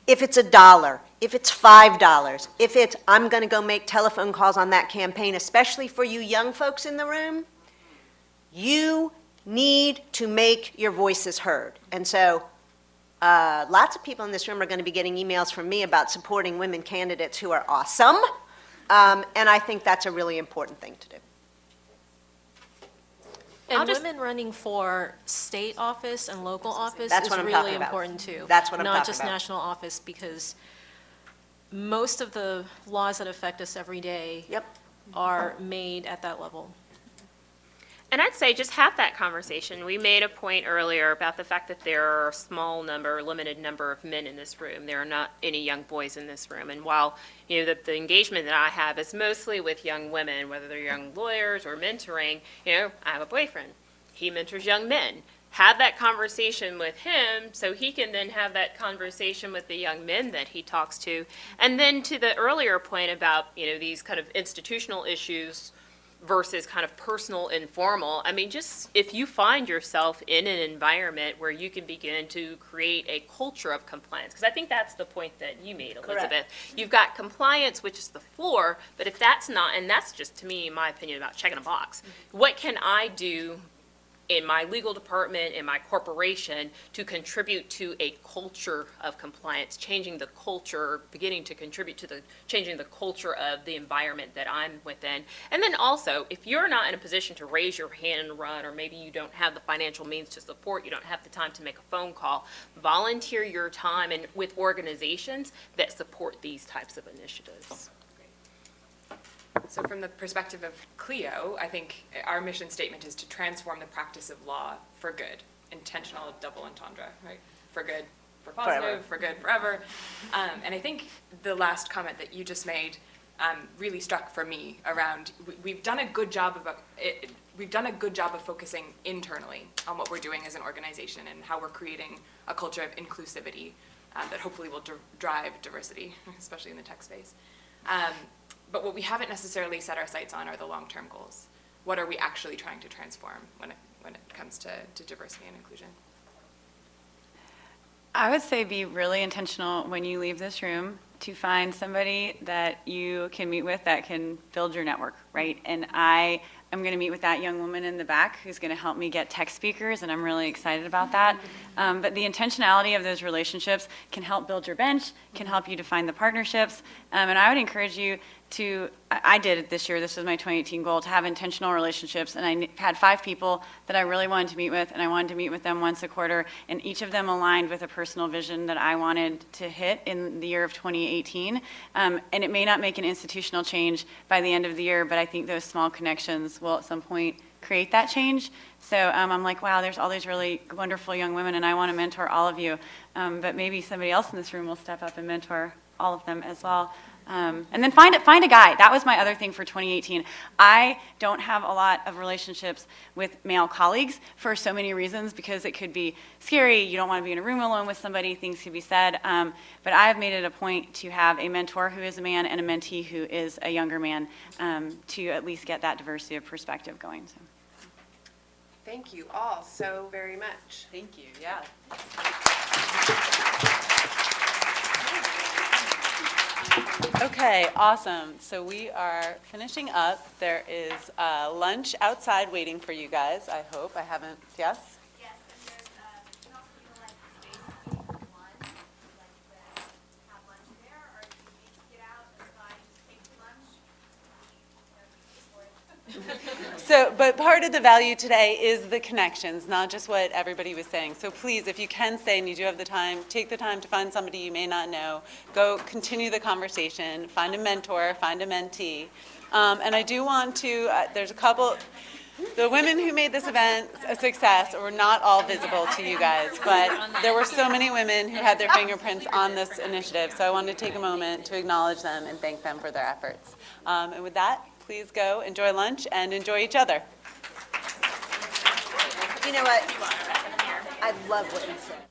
If it's $1, if it's $5, if it's, I'm going to go make telephone calls on that campaign, especially for you young folks in the room, you need to make your voices heard. And so lots of people in this room are going to be getting emails from me about supporting women candidates who are awesome. And I think that's a really important thing to do. And women running for state office and local office That's is what I'm really talking about. important too. That's what I'm Not talking just about. national office, because most of the laws that affect us every day are made at that level. And I'd say just have that conversation. We made a point earlier about the fact that there are a small number, limited number of men in this room. There are not any young boys in this room. And while, you know, the engagement that I have is mostly with young women, whether they're young lawyers or mentoring, you know, I have a boyfriend. He mentors young men. Have that conversation with him so he can then have that conversation with the young men that he talks to. And then to the earlier point about, you know, these kind of institutional issues versus kind of personal, informal. I mean, just if you find yourself in an environment where you can begin to create a culture of compliance, because I think that's the point that you made, Elizabeth. Correct. You've got compliance, which is the floor, but if that's not, and that's just to me, my opinion about checking a box, what can I do in my legal department, in my corporation, to contribute to a culture of compliance, changing the culture, beginning to contribute to the changing the culture of the environment that I'm within. And then also, if you're not in a position to raise your hand and run, or maybe you don't have the financial means to support, you don't have the time to make a phone call, volunteer your time and with organizations that support these types of initiatives. So from the perspective of Clio, I think our mission statement is to transform the practice of law for good. Intentional double entendre, right? For good, for positive, Forever. for good, forever. And I think the last comment that you just made really struck for me around, we've done a good job of focusing internally on what we're doing as an organization and how we're creating a culture of inclusivity that hopefully will drive diversity, especially in the tech space. But what we haven't necessarily set our sights on are the long-term goals. What are we actually trying to transform when it comes to diversity and inclusion? I would say be really intentional when you leave this room to find somebody that you can meet with that can build your network, right? And I am going to meet with that young woman in the back who's going to help me get tech speakers, and I'm really excited about that. But the intentionality of those relationships can help build your bench, can help you define the partnerships, and I would encourage you to, I did it this year, this was my 2018 goal, to have intentional relationships, and I had 5 people that I really wanted to meet with, and I wanted to meet with them once a quarter, and each of them aligned with a personal vision that I wanted to hit in the year of 2018, and it may not make an institutional change by the end of the year, but I think those small connections will at some point create that change. So I'm like, wow, there's all these really wonderful young women, and I want to mentor all of you, but maybe somebody else in this room will step up and mentor all of them as well. And then find a guy. That was my other thing for 2018. I don't have a lot of relationships with male colleagues for so many reasons, because it could be scary. You don't want to be in a room alone with somebody. Things could be said. But I have made it a point to have a mentor who is a man and a mentee who is a younger man, to at least get that diversity of perspective going. So. Thank you all so very much. Thank you, yeah. Okay, awesome. So we are finishing up. There is lunch outside waiting for you guys, I hope. I haven't, yes? Yes, and there's, you can also utilize the space if you want, like to have lunch there, So, but part of the value today is the connections, not just what everybody was saying. So please, if you can stay and you do have the time, take the time to find somebody you may not know. Go continue the conversation, find a mentor, find a mentee. And I do want to, there's a couple, the women who made this event a success were not all visible to you guys, but there were so many women who had their fingerprints on this initiative. So I wanted to take a moment to acknowledge them and thank them for their efforts. And with that, please go enjoy lunch and enjoy each other. You know what? I love what you said.